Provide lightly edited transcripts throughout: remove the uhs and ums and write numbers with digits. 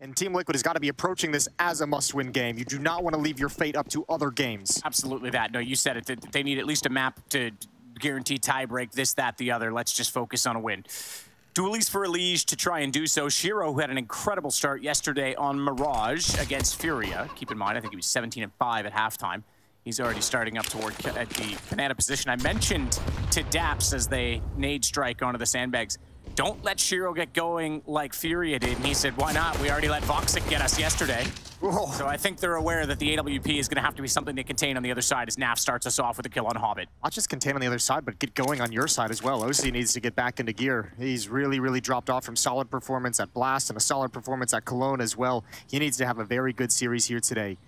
And Team Liquid has got to be approaching this as a must-win game. You do not want to leave your fate up to other games. Absolutely that. No, you said it. They need at least a map to guarantee tiebreak, this, that, the other. Let's just focus on a win. Dualies for EliGE to try and do so. Shiro, who had an incredible start yesterday on Mirage against Furia. Keep in mind, I think he was 17-5 at halftime. He's already starting up toward at the banana position. I mentioned to Daps as they nade strike onto the sandbags, don't let Shiro get going like Furia did. And he said, why not? We already let Voxic get us yesterday. Whoa. So I think they're aware that the AWP is going to have to be something they contain on the other side as Naf starts us off with a kill on Hobbit. Not just contain on the other side, but get going on your side as well. OC needs to get back into gear. He's really dropped off from solid performance at Blast and a solid performance at Cologne as well. He needs to have a very good series here today.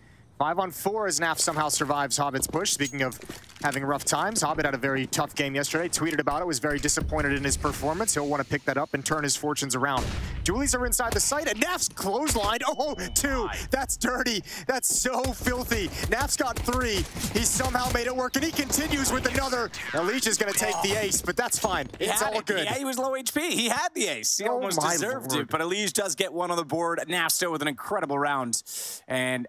5-on-4 as Naf somehow survives Hobbit's push. Speaking of having rough times, Hobbit had a very tough game yesterday, tweeted about it, was very disappointed in his performance. He'll want to pick that up and turn his fortunes around. Dualies are inside the site, and Naf's clotheslined. Oh, two. That's dirty. That's so filthy. Naf's got 3. He somehow made it work, and he continues with another. EliGE is going to take the ace, but that's fine. It's all good. Yeah, he was low HP. He had the ace. He almost deserved it, but EliGE does get one on the board. Naf still with an incredible round. And,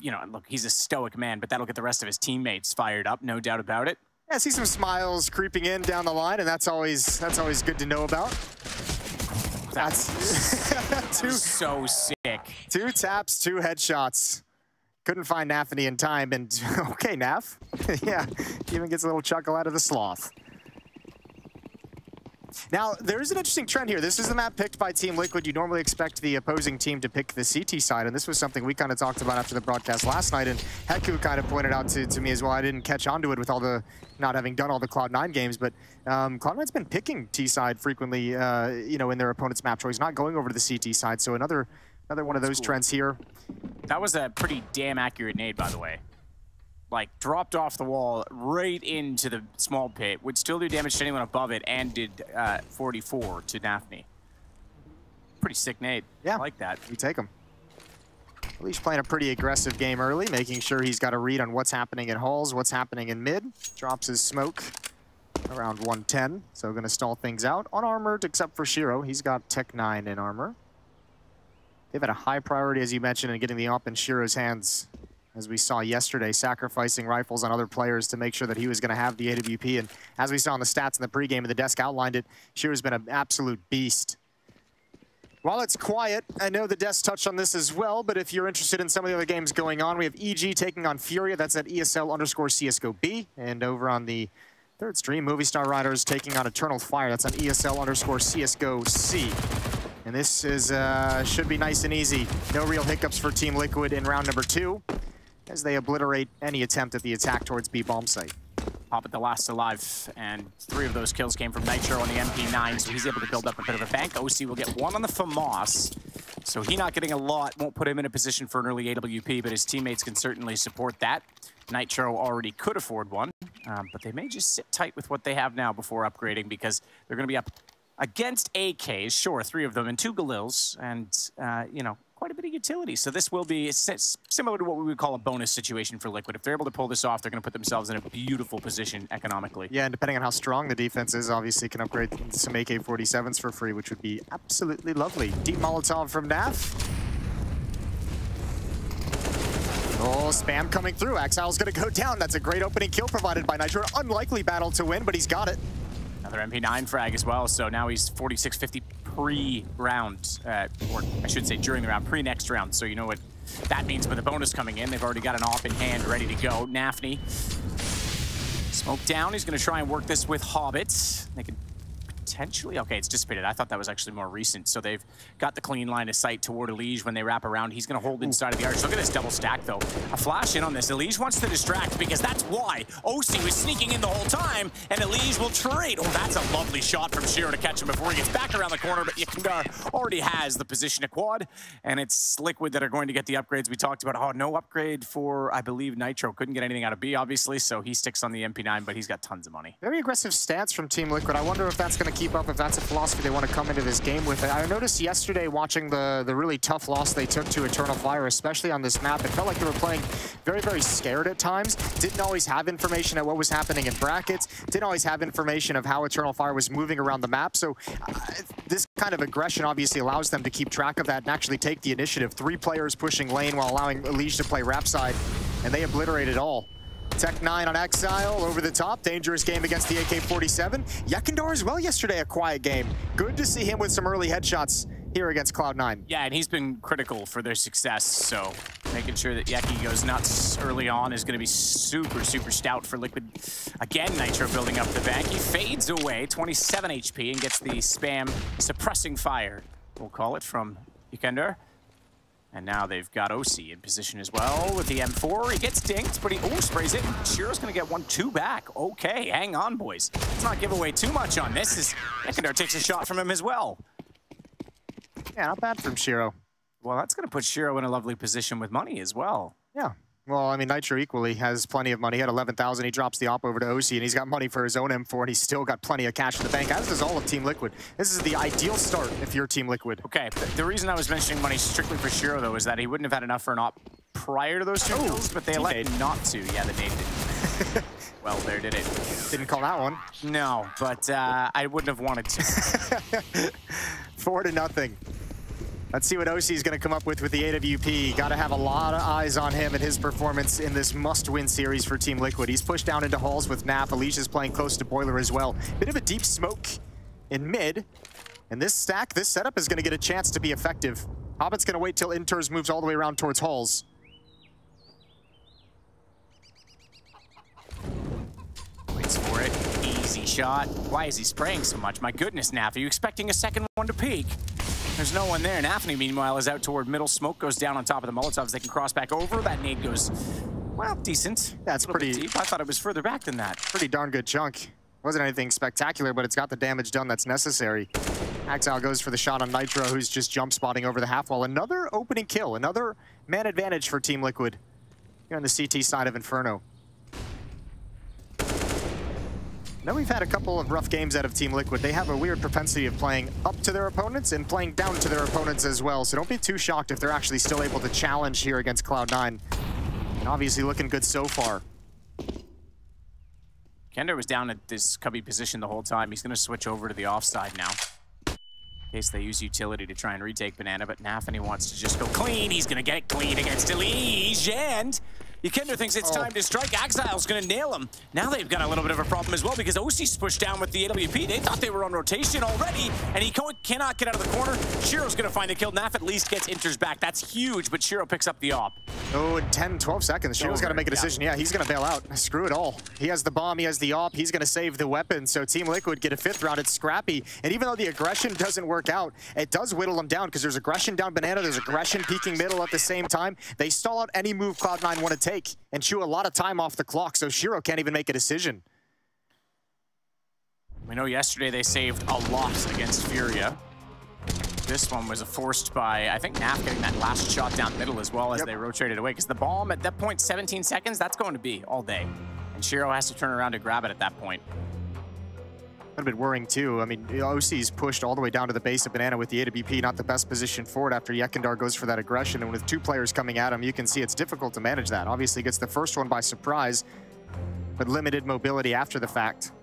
you know, look, he's a stoic man, but that'll get the rest of his teammates fired up, no doubt about it. Yeah, I see some smiles creeping in down the line, and that's always good to know about. That's so sick. 2 taps, 2 headshots. Couldn't find nafany in time, and okay, Naf. Yeah, even gets a little chuckle out of the sloth. Now, there's an interesting trend here. This is the map picked by Team Liquid. You normally expect the opposing team to pick the CT side, and this was something we kind of talked about after the broadcast last night, and Heku kind of pointed out to me as well. I didn't catch onto it with all the, not having done all the Cloud9 games, but Cloud9's been picking T side frequently, you know, in their opponent's map choice, not going over to the CT side, so another one of those trends here. That was a pretty damn accurate nade, by the way. Like, dropped off the wall right into the small pit, would still do damage to anyone above it, and did 44 to nafany. Pretty sick nade. Yeah. I like that. You take him. EliGE playing a pretty aggressive game early, making sure he's got a read on what's happening in halls, what's happening in mid. Drops his smoke around 110, so going to stall things out. Unarmored, except for Shiro. He's got Tech 9 in armor. They've had a high priority, as you mentioned, in getting the AWP in Shiro's hands, as we saw yesterday, sacrificing rifles on other players to make sure that he was going to have the AWP. And as we saw in the stats in the pregame, and the desk outlined it, Shiro's been an absolute beast. While it's quiet, I know the desk touched on this as well, but if you're interested in some of the other games going on, we have EG taking on Furia. That's at ESL_CSGO B. And over on the third stream, Movie Star Riders taking on Eternal Fire. That's on ESL_CSGO C. And this is should be nice and easy. No real hiccups for Team Liquid in round number 2, as they obliterate any attempt at the attack towards B bomb site. Hobbit the last alive, and 3 of those kills came from Nitro on the MP9, so he's able to build up a bit of a bank. OC will get 1 on the FAMAS, so he not getting a lot won't put him in a position for an early AWP, but his teammates can certainly support that. Nitro already could afford one, but they may just sit tight with what they have now before upgrading, because they're going to be up against AKs, sure, 3 of them, and 2 Galils, and, you know, quite a bit of utility. So this will be similar to what we would call a bonus situation for Liquid. If they're able to pull this off, they're going to put themselves in a beautiful position economically. Yeah, and depending on how strong the defense is, obviously can upgrade some AK-47s for free, which would be absolutely lovely. Deep Molotov from Naf. Oh, spam coming through. Exile's going to go down. That's a great opening kill provided by Nitro. Unlikely battle to win, but he's got it. Another MP9 frag as well, so now he's 46-50 pre-round, or I should say during the round, pre-next round. So you know what that means with the bonus coming in. They've already got an AWP in hand, ready to go. nafany, smoke down. He's going to try and work this with Hobbit. They can potentially, okay, it's dissipated. I thought that was actually more recent. So they've got the clean line of sight toward EliGE when they wrap around. He's going to hold inside of the arch. Look at this double stack, though. A flash in on this. EliGE wants to distract, because that's why OC was sneaking in the whole time, and EliGE will trade. Oh, that's a lovely shot from Shiro to catch him before he gets back around the corner, but YEKINDAR already has the position to quad, and it's Liquid that are going to get the upgrades we talked about. Oh, no upgrade for, I believe, Nitro. Couldn't get anything out of B, obviously, so he sticks on the MP9, but he's got tons of money. Very aggressive stance from Team Liquid. I wonder if that's going to keep keep up if that's a philosophy they want to come into this game with. I noticed yesterday watching the really tough loss they took to Eternal Fire, especially on this map, it felt like they were playing very, very scared at times. Didn't always have information at what was happening in brackets. Didn't always have information of how Eternal Fire was moving around the map. So this kind of aggression obviously allows them to keep track of that and actually take the initiative. 3 players pushing lane while allowing EliGE to play rap side, and they obliterate it all. Tech9 on Exile, over the top. Dangerous game against the AK-47. YEKINDAR as well yesterday, a quiet game. Good to see him with some early headshots here against Cloud9. Yeah, and he's been critical for their success, so making sure that Yeki goes nuts early on is going to be super, super stout for Liquid. Again, Nitro building up the bank. He fades away, 27 HP, and gets the spam suppressing fire, we'll call it, from YEKINDAR. And now they've got OC in position as well with the M4. He gets dinked, but he sprays it. Shiro's going to get 1-2 back. Okay, hang on, boys. Let's not give away too much on this. As YEKINDAR takes a shot from him as well. Yeah, not bad from Shiro. Well, that's going to put Shiro in a lovely position with money as well. Yeah. Well, I mean, Nitro equally has plenty of money. He had 11,000. He drops the op over to OC, and he's got money for his own M4, and he's still got plenty of cash in the bank, as does all of Team Liquid. This is the ideal start if you're Team Liquid. Okay, the reason I was mentioning money strictly for Shiro, though, is that he wouldn't have had enough for an op prior to those 2 kills, but they elected not to. Yeah, the nade did. Well, there did it. Didn't call that one. No, but I wouldn't have wanted to. 4-0. Let's see what OC is going to come up with the AWP. Got to have a lot of eyes on him and his performance in this must-win series for Team Liquid. He's pushed down into halls with Naf. EliGE is playing close to Boiler as well. Bit of a deep smoke in mid. And this stack, this setup is going to get a chance to be effective. Hobbit's going to wait till interz moves all the way around towards halls. Waits for it. Easy shot. Why is he spraying so much? My goodness, Naf, are you expecting a second one to peek? There's no one there. nafany, meanwhile, is out toward middle. Smoke goes down on top of the Molotovs. They can cross back over. That nade goes, well, decent. That's pretty deep. I thought it was further back than that. Pretty darn good chunk. Wasn't anything spectacular, but it's got the damage done that's necessary. Exile goes for the shot on Nitro, who's just jump spotting over the half wall. Another opening kill. Another man advantage for Team Liquid here on the CT side of Inferno. Now we've had a couple of rough games out of Team Liquid. They have a weird propensity of playing up to their opponents and playing down to their opponents as well. So don't be too shocked if they're actually still able to challenge here against Cloud9. And obviously looking good so far. YEKINDAR was down at this cubby position the whole time. He's going to switch over to the offside now. In case they use utility to try and retake Banana, but nafany wants to just go clean. He's going to get it clean against EliGE, and YEKINDAR thinks it's time to strike. Exile's going to nail him. Now they've got a little bit of a problem as well because OC's pushed down with the AWP. They thought they were on rotation already, and he cannot get out of the corner. Shiro's going to find the kill. Naf at least gets interz back. That's huge, but Shiro picks up the op. Oh, in 10, 12 seconds. Shiro's got to make a decision. Yeah, he's going to bail out. Screw it all. He has the bomb. He has the op. He's going to save the weapon. So Team Liquid get a 5th round. It's scrappy. And even though the aggression doesn't work out, it does whittle them down because there's aggression down Banana. There's aggression peeking middle at the same time. They stall out any move Cloud9 want to take and chew a lot of time off the clock, so Shiro can't even make a decision. We know yesterday they saved a lot against Furia. This one was forced by, I think, Naf getting that last shot down middle as well as they rotated away. Because the bomb at that point, 17 seconds, that's going to be all day. And Shiro has to turn around to grab it at that point. A bit worrying too. I mean, OC's pushed all the way down to the base of Banana with the AWP, not the best position for it after YEKINDAR goes for that aggression. And with 2 players coming at him, you can see it's difficult to manage that. Obviously gets the first one by surprise, but limited mobility after the fact.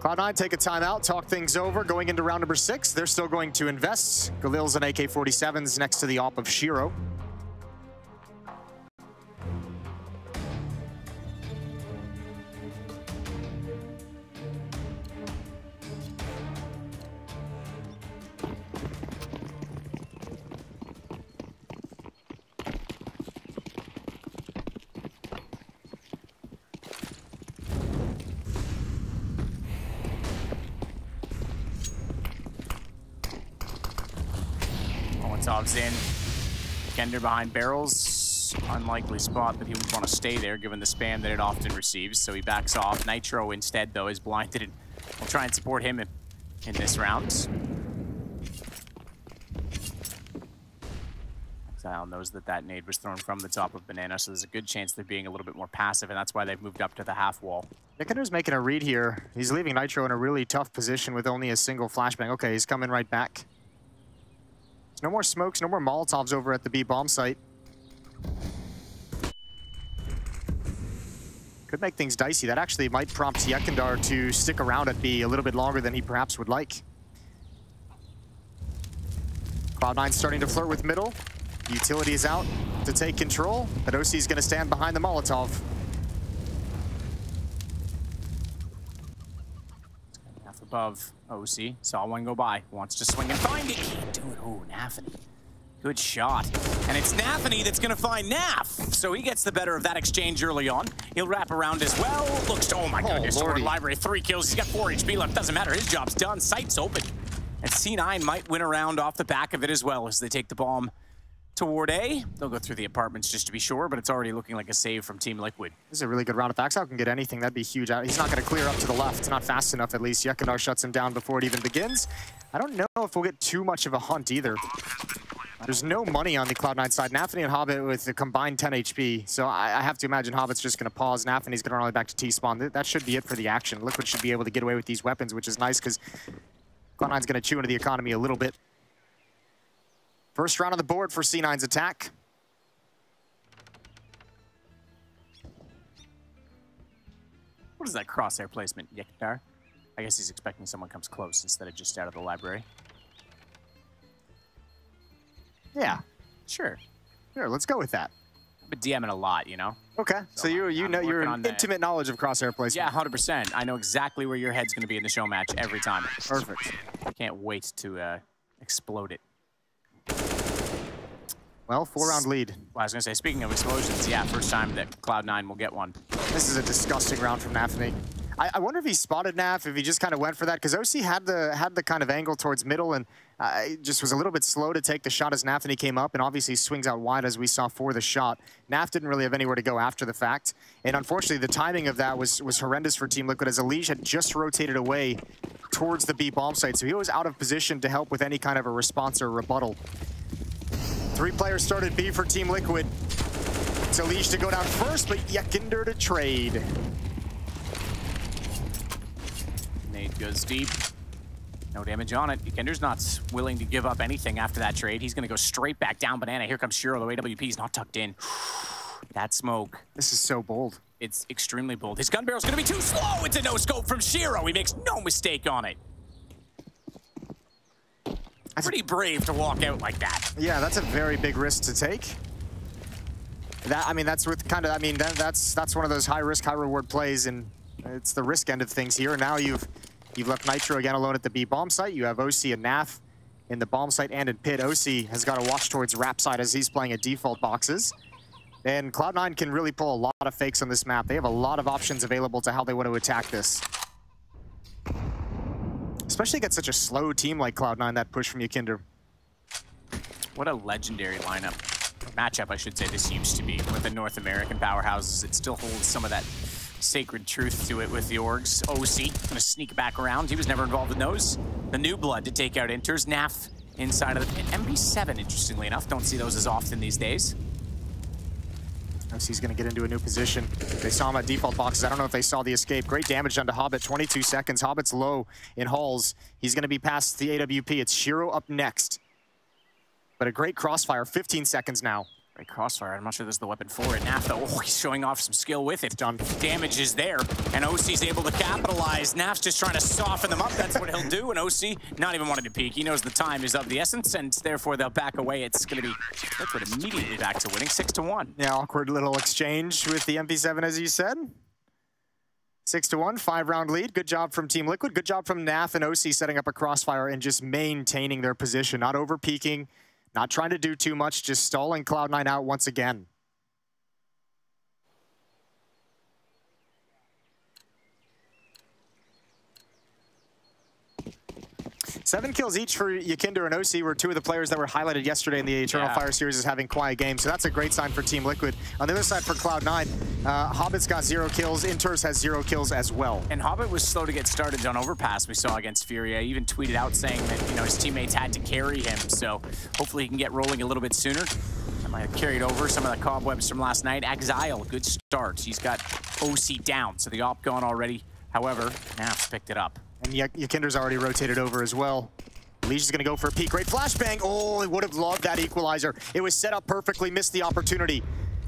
Cloud9 take a timeout, talk things over. Going into round number 6, they're still going to invest. Galil's and AK-47s next to the op of Shiro. Molotov's in. YEKINDAR behind barrels. Unlikely spot, but he would want to stay there given the spam that it often receives, so he backs off. Nitro instead, though, is blinded and will try and support him in this round. Val knows that that nade was thrown from the top of Banana, so there's a good chance they're being a little bit more passive, and that's why they've moved up to the half wall. YEKINDAR's making a read here. He's leaving Nitro in a really tough position with only a single flashbang. Okay, he's coming right back. There's no more smokes, no more Molotovs over at the B bomb site. Could make things dicey. That actually might prompt YEKINDAR to stick around at B a little bit longer than he perhaps would like. Cloud9 starting to flirt with middle. Utility is out to take control, but OC is going to stand behind the Molotov. Half above OC. Saw one go by. Wants to swing and find it. Can't do it. Oh, nafany. Good shot. And it's nafany that's going to find Naf. So he gets the better of that exchange early on. He'll wrap around as well. Looks to, oh my goodness, Sword Library, 3 kills. He's got 4 HP left. Doesn't matter. His job's done. Sight's open. And C9 might win a round off the back of it as well as they take the bomb toward A. They'll go through the apartments just to be sure, but it's already looking like a save from Team Liquid. This is a really good round. If Axel can get anything, that'd be huge. He's not going to clear up to the left. Not fast enough, at least. YEKINDAR shuts him down before it even begins. I don't know if we'll get too much of a hunt either. There's no money on the Cloud9 side. nafany and Hobbit with a combined 10 HP. So I have to imagine Hobbit's just going to pause. nafany's going to run all the way back to T-spawn. That should be it for the action. Liquid should be able to get away with these weapons, which is nice because Cloud9's going to chew into the economy a little bit. First round on the board for C9's attack. What is that crosshair placement, YEKINDAR? I guess he's expecting someone comes close instead of just out of the library. Yeah. Sure. Sure, let's go with that. I've been DMing a lot, you know? Okay, so you know your intimate knowledge of crosshair placement. Yeah, 100%. I know exactly where your head's going to be in the show match every time. Perfect. Can't wait to explode it. Well, 4-round lead. Well, I was going to say, speaking of explosions, yeah, first time that Cloud9 will get one. This is a disgusting round from nafany. I wonder if he spotted Naf, if he just kind of went for that, because OC had the kind of angle towards middle and just was a little bit slow to take the shot as nafany came up, and obviously swings out wide as we saw for the shot. Naf didn't really have anywhere to go after the fact, and unfortunately the timing of that was horrendous for Team Liquid as EliGE had just rotated away towards the B bomb site, so he was out of position to help with any kind of a response or rebuttal. 3 players started B for Team Liquid. It's EliGE to go down first, but YEKINDAR to trade. Nade goes deep. No damage on it. YEKINDAR's not willing to give up anything after that trade. He's going to go straight back down Banana. Here comes Shiro. The AWP's not tucked in. That smoke. This is so bold. It's extremely bold. His gun barrel's going to be too slow. It's a no-scope from Shiro. He makes no mistake on it. Pretty brave to walk out like that. Yeah, that's a very big risk to take. That, I mean, that's with kind of, I mean, that's one of those high risk, high reward plays, and it's the risk end of things here. Now you've left Nitro again alone at the B bomb site. You have OC and Naf in the bomb site and in pit. OC has got to watch towards rap side as he's playing at default boxes. And Cloud9 can really pull a lot of fakes on this map. They have a lot of options available to how they want to attack this. Especially against such a slow team like Cloud9, that push from YEKINDAR. What a legendary lineup. Matchup, I should say, this used to be with the North American powerhouses. It still holds some of that sacred truth to it with the orgs. OC gonna sneak back around. He was never involved in those. The new blood to take out interz. Naf inside of the pit. MP7, interestingly enough. Don't see those as often these days. OC's gonna get into a new position. They saw him at default boxes. I don't know if they saw the escape. Great damage done to Hobbit, 22 seconds. Hobbit's low in halls. He's gonna be past the AWP. It's Shiro up next. But a great crossfire, 15 seconds now. Great crossfire. I'm not sure there's the weapon for it. Naf, though, oh, he's showing off some skill with it. Done. Damage is there, and OC's able to capitalize. Naf's just trying to soften them up. That's what he'll do, and OC not even wanting to peek. He knows the time is of the essence, and therefore they'll back away. It's going to be Liquid immediately back to winning, 6-1. Yeah, awkward little exchange with the MP7, as you said. 6-1, 5-round lead. Good job from Team Liquid. Good job from Naf and OC setting up a crossfire and just maintaining their position, not over peeking. Not trying to do too much, just stalling Cloud9 out once again. Seven kills each for YEKINDAR and OC were 2 of the players that were highlighted yesterday in the Eternal Fire series as having quiet games, so that's a great sign for Team Liquid. On the other side for Cloud9, Hobbit's got 0 kills, interz has 0 kills as well. And Hobbit was slow to get started on overpass we saw against Fury. I even tweeted out saying that, you know, his teammates had to carry him, so hopefully he can get rolling a little bit sooner. Might have carried over some of the cobwebs from last night. Exile, good start. He's got OC down, so the op gone already. However, Naf's picked it up. And YEKINDAR's already rotated over as well. EliGE is going to go for a peek. Great flashbang. Oh, he would have loved that equalizer. It was set up perfectly, missed the opportunity.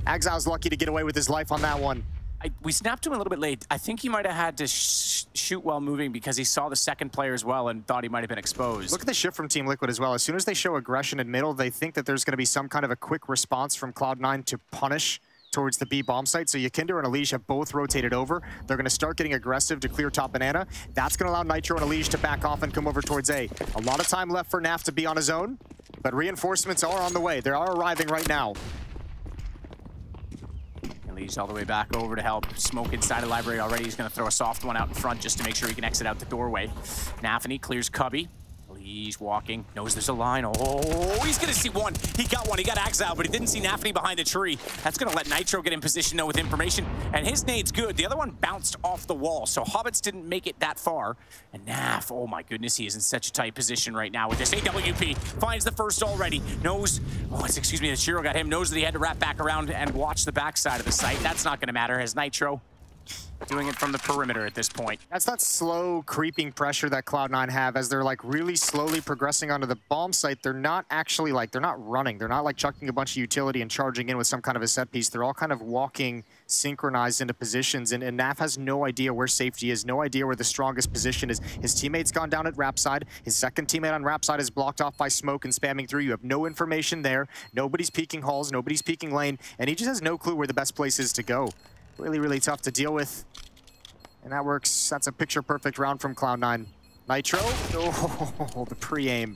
Exile's lucky to get away with his life on that one. We snapped him a little bit late. I think he might have had to shoot while moving because he saw the second player as well and thought he might have been exposed. Look at the shift from Team Liquid as well. As soon as they show aggression in middle, they think that there's going to be some kind of a quick response from Cloud9 to punish towards the B bomb site. So YEKINDAR and EliGE have both rotated over. They're going to start getting aggressive to clear top banana. That's going to allow Nitro and EliGE to back off and come over towards A. A lot of time left for Naf to be on his own, but reinforcements are on the way. They are arriving right now. That's that slow creeping pressure that Cloud9 have as they're like really slowly progressing onto the bomb site. They're not actually like, they're not running. They're not like chucking a bunch of utility and charging in with some kind of a set piece. They're all kind of walking synchronized into positions, and Naf has no idea where safety is, no idea where the strongest position is. His teammate's gone down at ramp side. His second teammate on ramp side is blocked off by smoke and spamming through. You have no information there. Nobody's peeking halls, nobody's peeking lane, and he just has no clue where the best place is to go. Really, really tough to deal with. And that works. That's a picture-perfect round from Cloud9. Nitro, oh, the pre-aim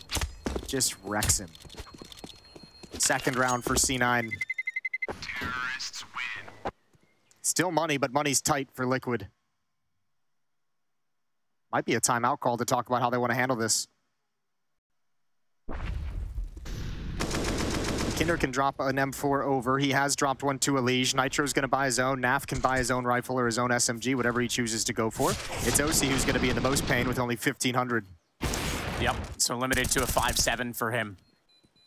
just wrecks him. Second round for C9. Terrorists win. Still money, but money's tight for Liquid. Might be a timeout call to talk about how they want to handle this. YEKINDAR can drop an M4 over. He has dropped one to EliGE. Nitro's going to buy his own. Naf can buy his own rifle or his own SMG, whatever he chooses to go for. It's OC who's going to be in the most pain with only 1,500. Yep, so limited to a 5-7 for him.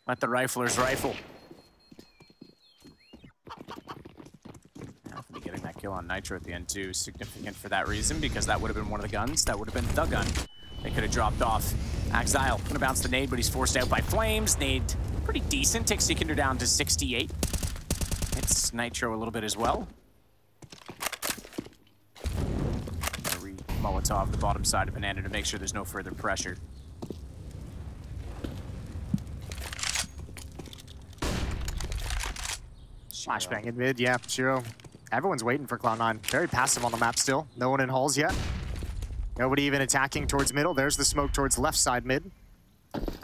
Let the riflers rifle. Nafany getting that kill on Nitro at the end too. Significant for that reason, because that would have been one of the guns. That would have been the gun. They could have dropped off. Exile gonna bounce the nade, but he's forced out by flames. Nade pretty decent, takes YEKINDAR down to 68. Hits Nitro a little bit as well. Molotov the bottom side of banana to make sure there's no further pressure. Flashbang in mid, yeah, Shiro. Everyone's waiting for Cloud9. Very passive on the map still. No one in halls yet. Nobody even attacking towards middle. There's the smoke towards left side mid.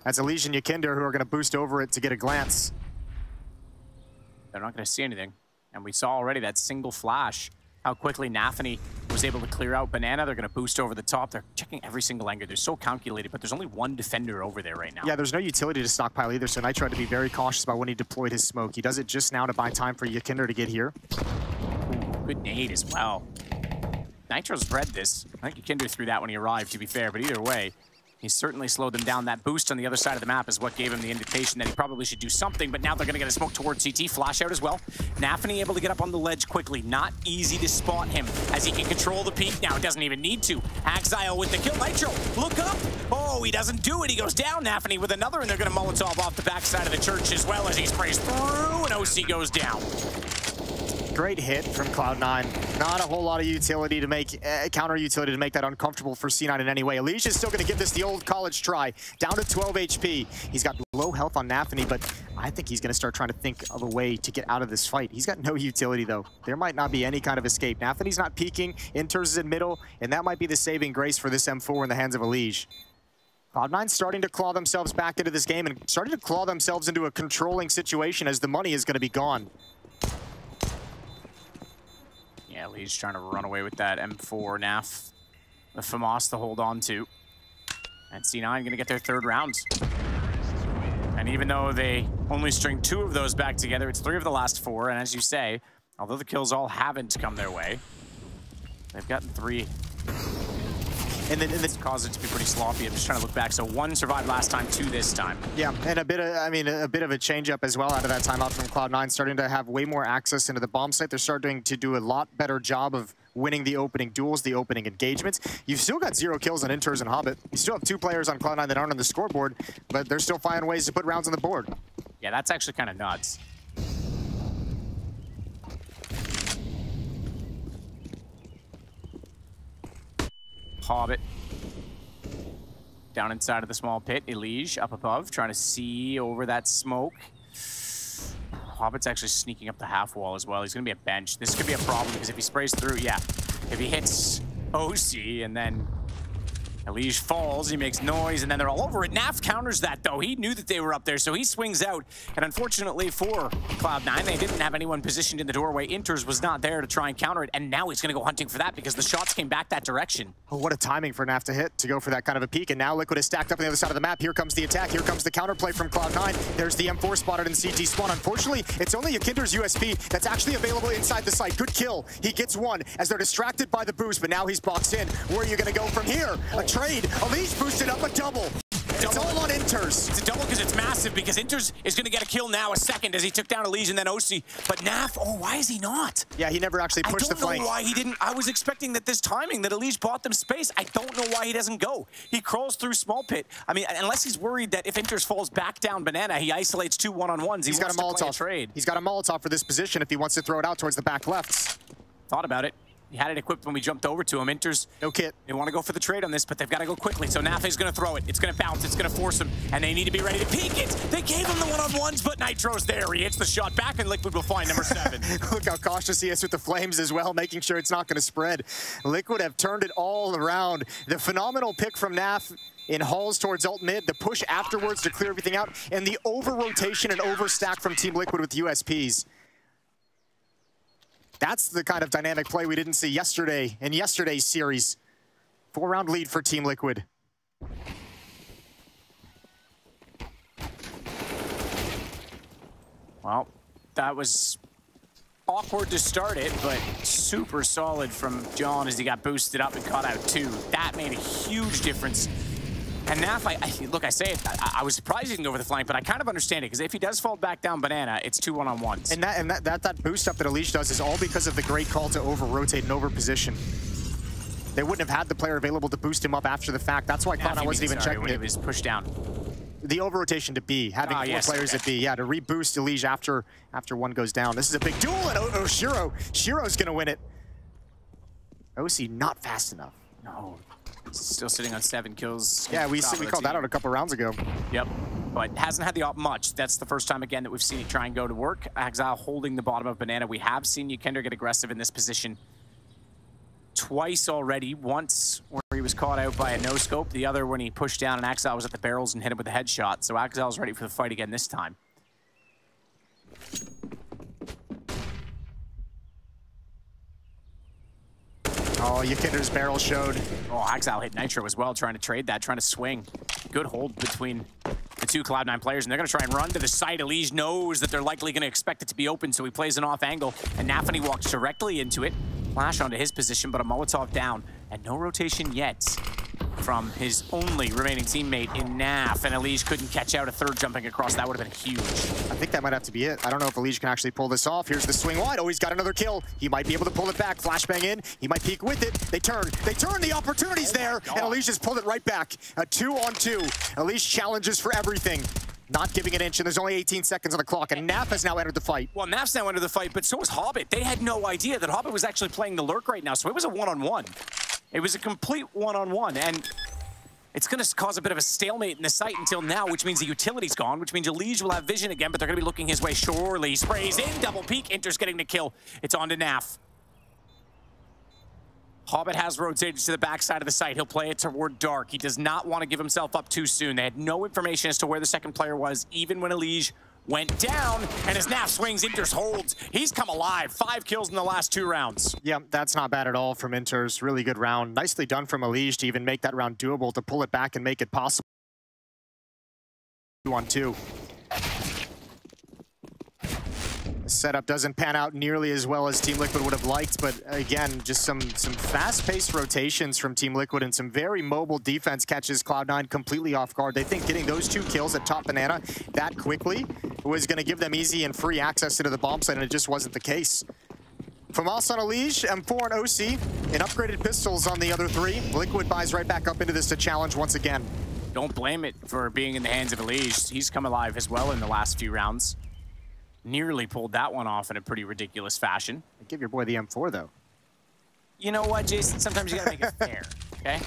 That's EliGE and YEKINDAR who are going to boost over it to get a glance. They're not going to see anything. And we saw already that single flash, how quickly Nafany was able to clear out banana. They're going to boost over the top. They're checking every single angle. They're so calculated, but there's only one defender over there right now. Yeah, there's no utility to stockpile either, so Nitro had to be very cautious about when he deployed his smoke. He does it just now to buy time for YEKINDAR to get here. Ooh, good nade as well. Nitro's read this. I think YEKINDAR threw that when he arrived, to be fair, but either way, he certainly slowed them down. That boost on the other side of the map is what gave him the indication that he probably should do something, but now they're going to get a smoke towards CT. Flash out as well. Nafany able to get up on the ledge quickly. Not easy to spot him as he can control the peak now. Doesn't even need to. Exile with the kill. Nitro, look up. Oh, he doesn't do it. He goes down. Nafany with another, and they're going to Molotov off the backside of the church as well as he sprays through, and OC goes down. Great hit from Cloud9. Not a whole lot of utility to make, counter utility to make that uncomfortable for C9 in any way. EliGE is still going to give this the old college try. Down to 12 HP. He's got low health on Nafany, but I think he's going to start trying to think of a way to get out of this fight. He's got no utility, though. There might not be any kind of escape. Nafany's not peeking. interz is in middle, and that might be the saving grace for this M4 in the hands of EliGE. Cloud9 starting to claw themselves back into this game and starting to claw themselves into a controlling situation as the money is going to be gone. Yeah, EliGE trying to run away with that M4. Naf, the FAMAS to hold on to. And C9 going to get their third round. And even though they only string 2 of those back together, it's 3 of the last 4. And as you say, although the kills all haven't come their way, they've gotten 3 And then It's caused it to be pretty sloppy. I'm just trying to look back. So 1 survived last time, 2 this time. yeah, and a bit of, I mean, a bit of a change up as well out of that timeout from Cloud9, starting to have way more access into the bomb site. They're starting to do a lot better job of winning the opening duels, the opening engagements. You've still got 0 kills on interz and Hobbit. You still have 2 players on Cloud9 that aren't on the scoreboard, but they're still finding ways to put rounds on the board. Yeah, that's actually kind of nuts. Hobbit. Down inside of the small pit. EliGE up above, trying to see over that smoke. Hobbit's actually sneaking up the half wall as well. He's going to be a bench. This could be a problem because if he sprays through, yeah. If he hits OC and then EliGE falls, he makes noise, and then they're all over it. Naf counters that, though. He knew that they were up there, so he swings out. And unfortunately for Cloud9, they didn't have anyone positioned in the doorway. interz was not there to try and counter it, and now he's going to go hunting for that because the shots came back that direction. Oh, what a timing for Naf to hit, to go for that kind of a peek. And now Liquid is stacked up on the other side of the map. Here comes the attack. Here comes the counterplay from Cloud9. There's the M4 spotted in CT spawn. Unfortunately, it's only YEKINDAR's USP that's actually available inside the site. Good kill. He gets one as they're distracted by the boost, but now he's boxed in. Where are you going to go from here? A trade. EliGE boosted up a double. It's all on interz. It's a double because it's massive, because interz is going to get a kill now, a second, as he took down EliGE and then OC. But Naf, oh, why is he not? Yeah, he never actually pushed the flank. I don't know why he didn't. I was expecting that this timing, that EliGE bought them space. I don't know why he doesn't go. He crawls through small pit. I mean, unless he's worried that if interz falls back down banana, he isolates 2 one-on-ones. He's got a Molotov trade. He's got a Molotov for this position if he wants to throw it out towards the back lefts. Thought about it. He had it equipped when we jumped over to him. interz, no kit. They want to go for the trade on this, but they've got to go quickly. So nafany's going to throw it. It's going to bounce. It's going to force him. And they need to be ready to peek it. They gave him the one-on-ones, but Nitro's there. He hits the shot back, and Liquid will find number 7. Look how cautious he is with the flames as well, making sure it's not going to spread. Liquid have turned it all around. The phenomenal pick from Naf in halls towards ult mid, the push afterwards to clear everything out, and the over-rotation and overstack from Team Liquid with USPs. That's the kind of dynamic play we didn't see yesterday in yesterday's series. 4-round lead for Team Liquid. Well, that was awkward to start it, but super solid from John as he got boosted up and caught out 2. That made a huge difference. And Naf, look, I say it, I was surprised he didn't go over the flank, but I kind of understand it, because if he does fall back down banana, it's 2 one-on-ones. And that boost up that EliGE does is all because of the great call to over-rotate and over-position. They wouldn't have had the player available to boost him up after the fact. That's why Cloud9 wasn't even checking when it. It was pushed down. The over-rotation to B, having 4 players at B. Yeah, to reboost EliGE after one goes down. This is a big duel, and Shiro's gonna win it. OC not fast enough. No. Still sitting on 7 kills. Yeah, we called that out a couple rounds ago. Yep, but hasn't had the op much. That's the first time again that we've seen it try and go to work. Exile holding the bottom of banana. We have seen YEKINDAR get aggressive in this position twice already. Once where he was caught out by a no-scope. The other when he pushed down and Exile was at the barrels and hit him with a headshot. So Exile's ready for the fight again this time. Oh, YEKINDAR's barrel showed. Oh, Exile hit Nitro as well, trying to trade that, trying to swing. Good hold between the 2 Cloud9 players, and they're going to try and run to the site. EliGE knows that they're likely going to expect it to be open, so he plays an off angle, and nafany walks directly into it. Flash onto his position, but a Molotov down, and no rotation yet from his only remaining teammate in Naf, and EliGE couldn't catch out a 3rd jumping across. That would have been huge. I think that might have to be it. I don't know if EliGE can actually pull this off. Here's the swing wide. Oh, he's got another kill. He might be able to pull it back. Flashbang in. He might peek with it. They turn. The opportunity's there, and EliGE just pulled it right back. A 2-on-2. EliGE challenges for everything. Not giving an inch, and there's only 18 seconds on the clock, and Naf has now entered the fight. Well, Naf's now entered the fight, but so was Hobbit. They had no idea that Hobbit was actually playing the lurk right now, so it was a 1-on-1. It was a complete 1-on-1, and it's going to cause a bit of a stalemate in the site until now, which means the utility's gone, which means EliGE will have vision again, but they're going to be looking his way. Surely sprays in, double peek, interz getting the kill. It's on to Naf. Hobbit has rotated to the backside of the site. He'll play it toward dark. He does not want to give himself up too soon. They had no information as to where the second player was, even when EliGE went down, and as Naf swings, interz holds. He's come alive. 5 kills in the last 2 rounds. Yeah, that's not bad at all from interz. Really good round. Nicely done from EliGE to even make that round doable, to pull it back and make it possible. 2-on-2. Setup doesn't pan out nearly as well as Team Liquid would have liked, but again, just some fast-paced rotations from Team Liquid and some very mobile defense catches Cloud9 completely off guard. They think getting those 2 kills at top banana that quickly was going to give them easy and free access into the bomb site, and it just wasn't the case. From us on EliGE, M4 and OC, and upgraded pistols on the other 3. Liquid buys right back up into this to challenge once again. Don't blame it for being in the hands of EliGE. He's come alive as well in the last few rounds. Nearly pulled that one off in a pretty ridiculous fashion. Give your boy the M4, though. You know what, Jason? Sometimes you gotta make it fair, okay?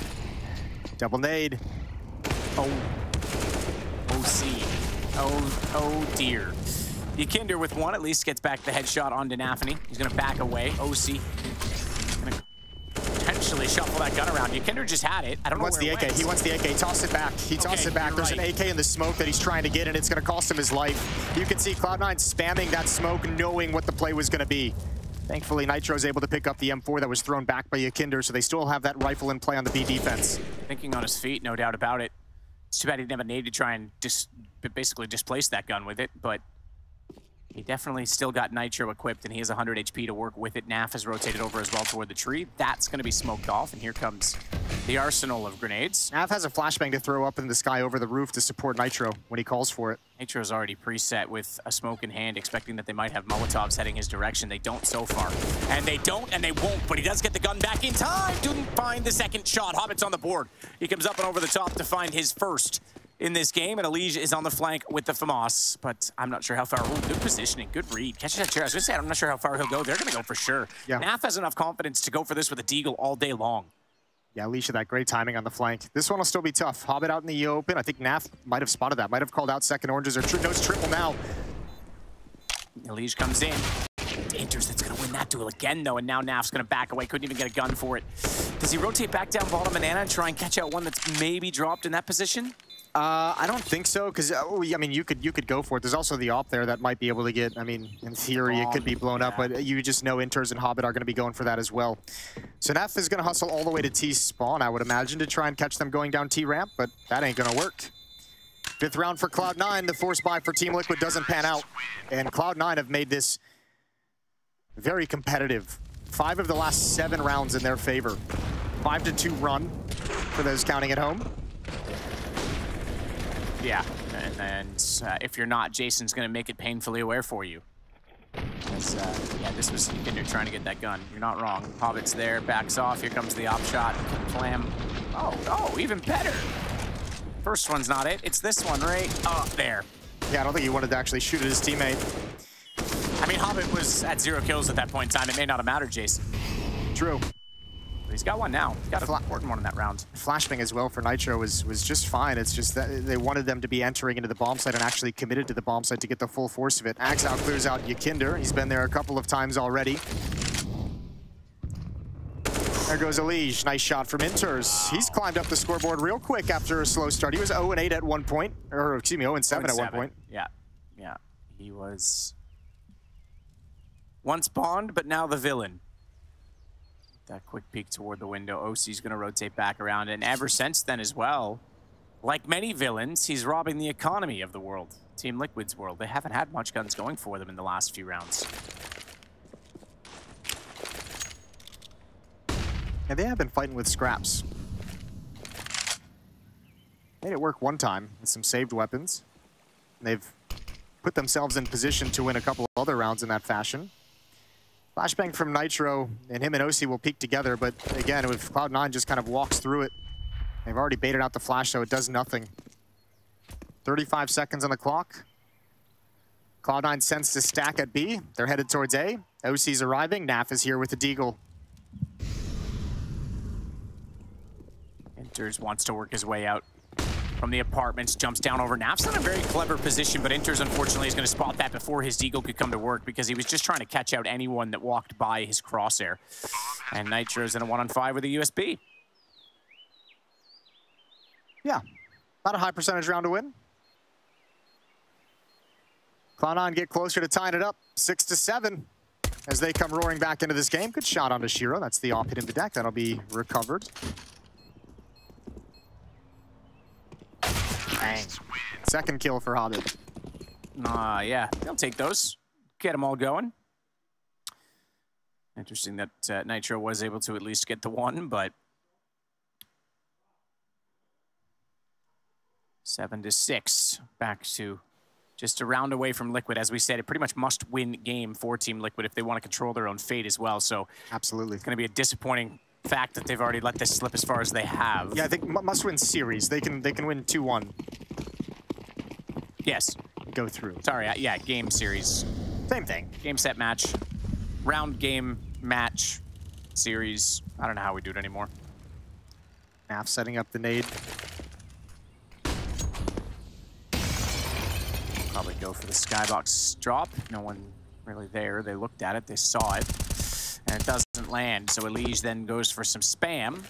Double nade. Oh. OC. Oh dear. YEKINDAR with 1 at least gets back the headshot onto nafany. He's gonna back away. OC gonna potentially shuffle that gun around. YEKINDAR just had it. I don't know where it went. He wants the AK. Toss it back. He tosses it back. There's an AK in the smoke that he's trying to get, and it's going to cost him his life. You can see Cloud9 spamming that smoke, knowing what the play was going to be. Thankfully, Nitro's able to pick up the M4 that was thrown back by YEKINDAR, so they still have that rifle in play on the B defense. Thinking on his feet, no doubt about it. It's too bad he didn't have a nade to try and basically displace that gun with it, but he definitely still got Nitro equipped, and he has 100 HP to work with it. Naf has rotated over as well toward the tree. That's going to be smoked off, and here comes the arsenal of grenades. Naf has a flashbang to throw up in the sky over the roof to support Nitro when he calls for it. Nitro's already preset with a smoke in hand, expecting that they might have Molotovs heading his direction. They don't so far. And they don't, and they won't, but he does get the gun back in time. Didn't find the second shot. Hobbit's on the board. He comes up and over the top to find his first in this game, and EliGE is on the flank with the FAMAS, but I'm not sure how far. Ooh, good positioning, good read. Catches that chair. I was gonna say, I'm not sure how far he'll go. They're gonna go for sure. Yeah. Naf has enough confidence to go for this with a deagle all day long. Yeah, EliGE had that great timing on the flank. This one will still be tough. Hobbit out in the open. I think Naf might have spotted that. Might have called out second oranges or knows triple now. EliGE comes in. interz that's going to win that duel again, though, and now Naf's going to back away. Couldn't even get a gun for it. Does he rotate back down bottom banana and try and catch out one that's maybe dropped in that position? I don't think so, because I mean, you could go for it. There's also the op there that might be able to get. I mean, in theory, it could be blown up, but you just know interz and Hobbit are going to be going for that as well. So Naf is going to hustle all the way to T spawn, I would imagine, to try and catch them going down T ramp, but that ain't going to work. 5th round for Cloud9. The force buy for Team Liquid doesn't pan out, and Cloud9 have made this very competitive. 5 of the last 7 rounds in their favor. 5-2 run for those counting at home. Yeah, and if you're not, Jason's going to make it painfully aware for you. Because, yeah, this was YEKINDAR trying to get that gun. You're not wrong. Hobbit's there, backs off. Here comes the op shot. Clam. Oh, even better. First one's not it. It's this one, right? Oh, there. Yeah, I don't think he wanted to actually shoot at his teammate. I mean, Hobbit was at 0 kills at that point in time. It may not have mattered, Jason. True. But he's got one now. He's got an important one in that round. Flashbang as well for Nitro was just fine. It's just that they wanted them to be entering into the bomb site and actually committed to the bomb site to get the full force of it. Axow clears out YEKINDAR. He's been there a couple of times already. There goes EliGE. Nice shot from interz. He's climbed up the scoreboard real quick after a slow start. He was 0-8 at one point, or excuse me, 0-7 at one point. Yeah. He was once Bond, but now the villain. That quick peek toward the window. OC's going to rotate back around, and ever since then as well, like many villains, he's robbing the economy of the world. Team Liquid's world. They haven't had much guns going for them in the last few rounds. And they have been fighting with scraps. Made it work one time with some saved weapons. And they've put themselves in position to win a couple of other rounds in that fashion. Flashbang from Nitro, and him and OC will peek together, but again, if Cloud9 just kind of walks through it, they've already baited out the flash, so it does nothing. 35 seconds on the clock. Cloud9 sends to stack at B. They're headed towards A. OC's arriving. Naf is here with the deagle. interz wants to work his way out from the apartments, jumps down over. Naf's in a very clever position, but interz unfortunately is going to spot that before his deagle could come to work because he was just trying to catch out anyone that walked by his crosshair. And Nitro's in a 1-on-5 with a USB. Yeah, not a high percentage round to win. Cloud9 get closer to tying it up, 6-7, as they come roaring back into this game. Good shot onto Shiro. That's the op hitting the deck. That'll be recovered. Bang. Second kill for Hobbit. Yeah, they'll take those. get them all going. Interesting that Nitro was able to at least get the one, but 7-6, back to just a round away from Liquid. As we said, a pretty much must-win game for Team Liquid if they want to control their own fate as well. So absolutely, it's going to be a disappointing fact that they've already let this slip as far as they have. Yeah, I think must-win series. They can win 2-1. Yes. Go through. Sorry, yeah, game series. Same thing. Game, set, match. Round, game, match, series. I don't know how we do it anymore. Naf setting up the nade. Probably go for the skybox drop. No one really there. They looked at it, they saw it, and it doesn't land. So EliGE then goes for some spam.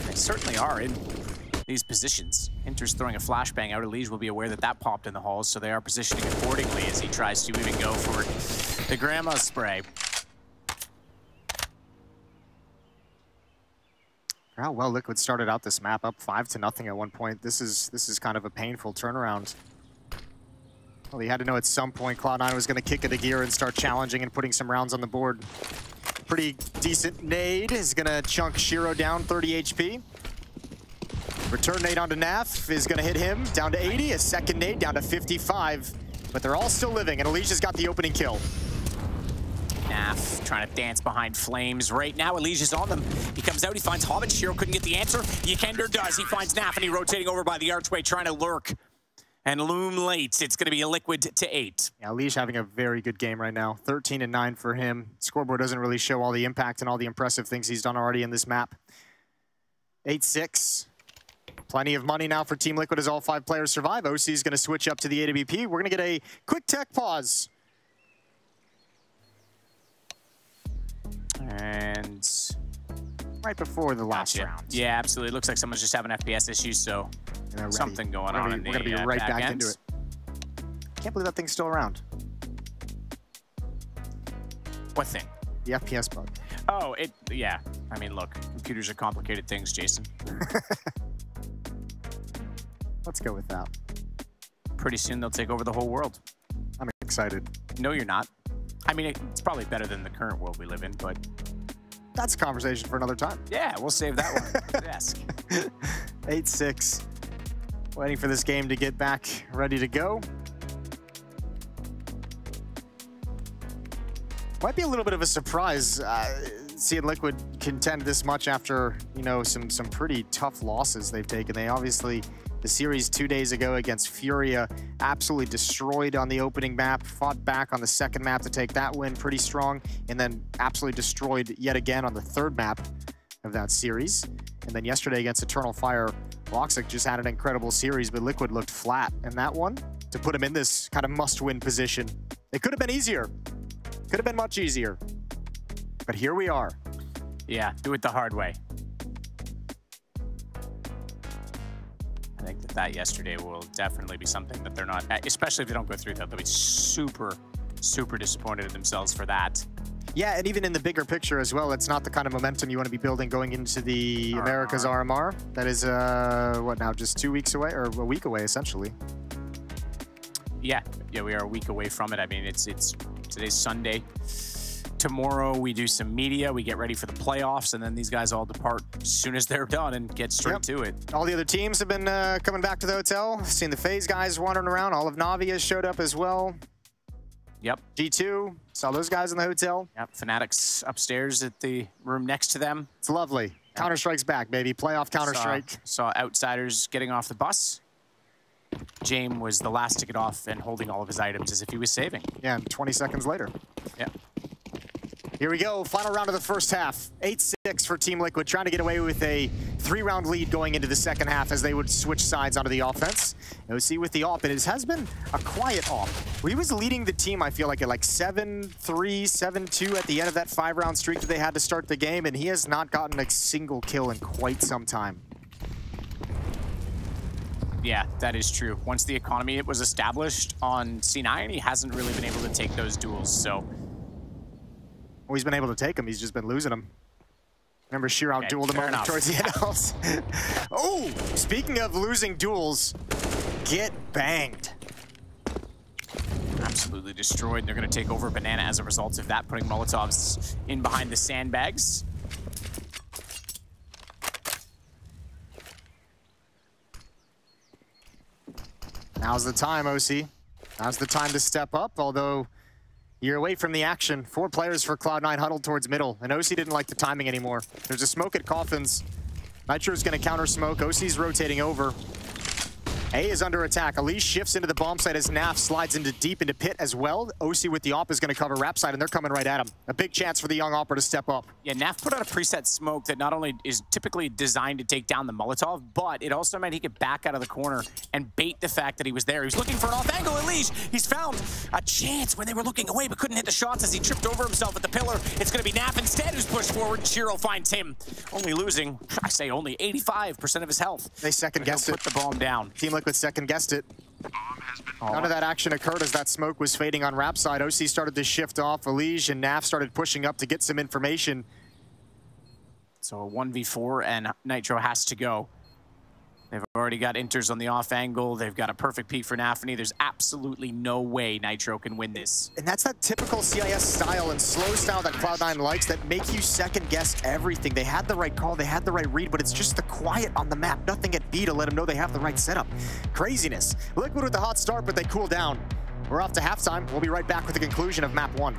They certainly are in these positions. Interz throwing a flashbang out. EliGE will be aware that that popped in the halls, so they are positioning accordingly as he tries to even go for the grandma spray. How well Liquid started out this map, up 5-0 at one point. This is kind of a painful turnaround. Well, he had to know at some point Cloud9 was going to kick it a gear and start challenging and putting some rounds on the board. Pretty decent nade is going to chunk Shiro down 30 HP. Return nade onto Naf is going to hit him down to 80. A second nade down to 55. But they're all still living, and EliGE has got the opening kill. Naf trying to dance behind flames right now. EliGE is on them. He comes out, he finds Hobbit. Shiro couldn't get the answer. YEKINDAR does. He finds nafany rotating over by the archway, trying to lurk and loom late. It's going to be a Liquid to 8. Yeah, EliGE having a very good game right now. 13-9 for him. Scoreboard doesn't really show all the impact and all the impressive things he's done already in this map. 8-6. Plenty of money now for Team Liquid as all 5 players survive. OC is going to switch up to the AWP. We're going to get a quick tech pause. And right before the last gotcha. round. Yeah, absolutely. It looks like someone's just having FPS issues, so something going on in the We're going to be right back end. into it. Can't believe that thing's still around. What thing? The FPS bug. Oh, yeah. I mean, look, computers are complicated things, Jason. Let's go with that. Pretty soon they'll take over the whole world. I'm excited. No, you're not. I mean, it's probably better than the current world we live in, but that's a conversation for another time. Yeah, we'll save that one for the desk. 8-6. Waiting for this game to get back ready to go. Might be a little bit of a surprise seeing Liquid contend this much after, you know, some pretty tough losses they've taken. They obviously, the series 2 days ago against Furia, absolutely destroyed on the opening map, fought back on the second map to take that win pretty strong, and then absolutely destroyed yet again on the third map of that series. And then yesterday against Eternal Fire, Loxic just had an incredible series, but Liquid looked flat in that one to put him in this kind of must-win position. It could have been easier. Could have been much easier. But here we are. Yeah, do it the hard way. I think that yesterday will definitely be something that they're not, especially if they don't go through that, they'll be super, super disappointed in themselves for that. Yeah, and even in the bigger picture as well, it's not the kind of momentum you want to be building going into the America's RMR. That is, what now, just 2 weeks away, or a week away, essentially. Yeah, we are a week away from it. I mean, today's Sunday. Tomorrow we do some media, we get ready for the playoffs, and then these guys all depart as soon as they're done and get straight to it. All the other teams have been coming back to the hotel. Seen the FaZe guys wandering around. All of Navi has showed up as well. Yep. G2, saw those guys in the hotel. Yep, Fnatic's upstairs at the room next to them. It's lovely. Yep. Counter-Strike's back, baby. Playoff Counter-Strike. Saw Outsiders getting off the bus. James was the last to get off and holding all of his items as if he was saving. Yeah, 20 seconds later. Yeah. Here we go, final round of the first half. 8-6 for Team Liquid, trying to get away with a 3-round lead going into the second half as they would switch sides onto the offense. OC with the AWP, and it has been a quiet AWP. He was leading the team, I feel like, at like 7-3, 7-2 at the end of that 5-round streak that they had to start the game, and he has not gotten a single kill in quite some time. Yeah, that is true. Once the economy was established on C9, he hasn't really been able to take those duels, so... Well, he's been able to take them, he's just been losing them. Remember, Sheer out-dueled him towards the end. Oh, speaking of losing duels, get banged. Absolutely. absolutely destroyed. They're going to take over Banana as a result of that, putting Molotovs in behind the sandbags. Now's the time, OC. Now's the time to step up, although you're away from the action. 4 players for Cloud9 huddled towards middle, and OC didn't like the timing anymore. There's a smoke at Coffins. Nitro's gonna counter smoke. OC's rotating over. A is under attack. EliGE shifts into the bomb site as Naf slides deep into pit as well. OC with the op is going to cover rap side, and they're coming right at him. A big chance for the young opper to step up. Yeah, Naf put out a preset smoke that not only is typically designed to take down the Molotov, but it also meant he could back out of the corner and bait the fact that he was there. He was looking for an off angle. EliGE, he's found a chance when they were looking away, but couldn't hit the shots as he tripped over himself at the pillar. It's going to be Naf instead who's pushed forward. Shiro finds him, only losing, I say only 85% of his health. They second-guessed it. Put the bomb down. Team Liquid second-guessed it. None of that action occurred as that smoke was fading on rap side. OC started to shift off. EliGE and Naf started pushing up to get some information. So a 1v4 and Nitro has to go. They've already got interz on the off angle. They've got a perfect peek for nafany. There's absolutely no way Nitro can win this. And that's that typical CIS style and slow style that Cloud9 likes that make you second guess everything. They had the right call, they had the right read, but it's just the quiet on the map. Nothing at B to let them know they have the right setup. Craziness. Liquid with the hot start, but they cool down. We're off to halftime. We'll be right back with the conclusion of map 1.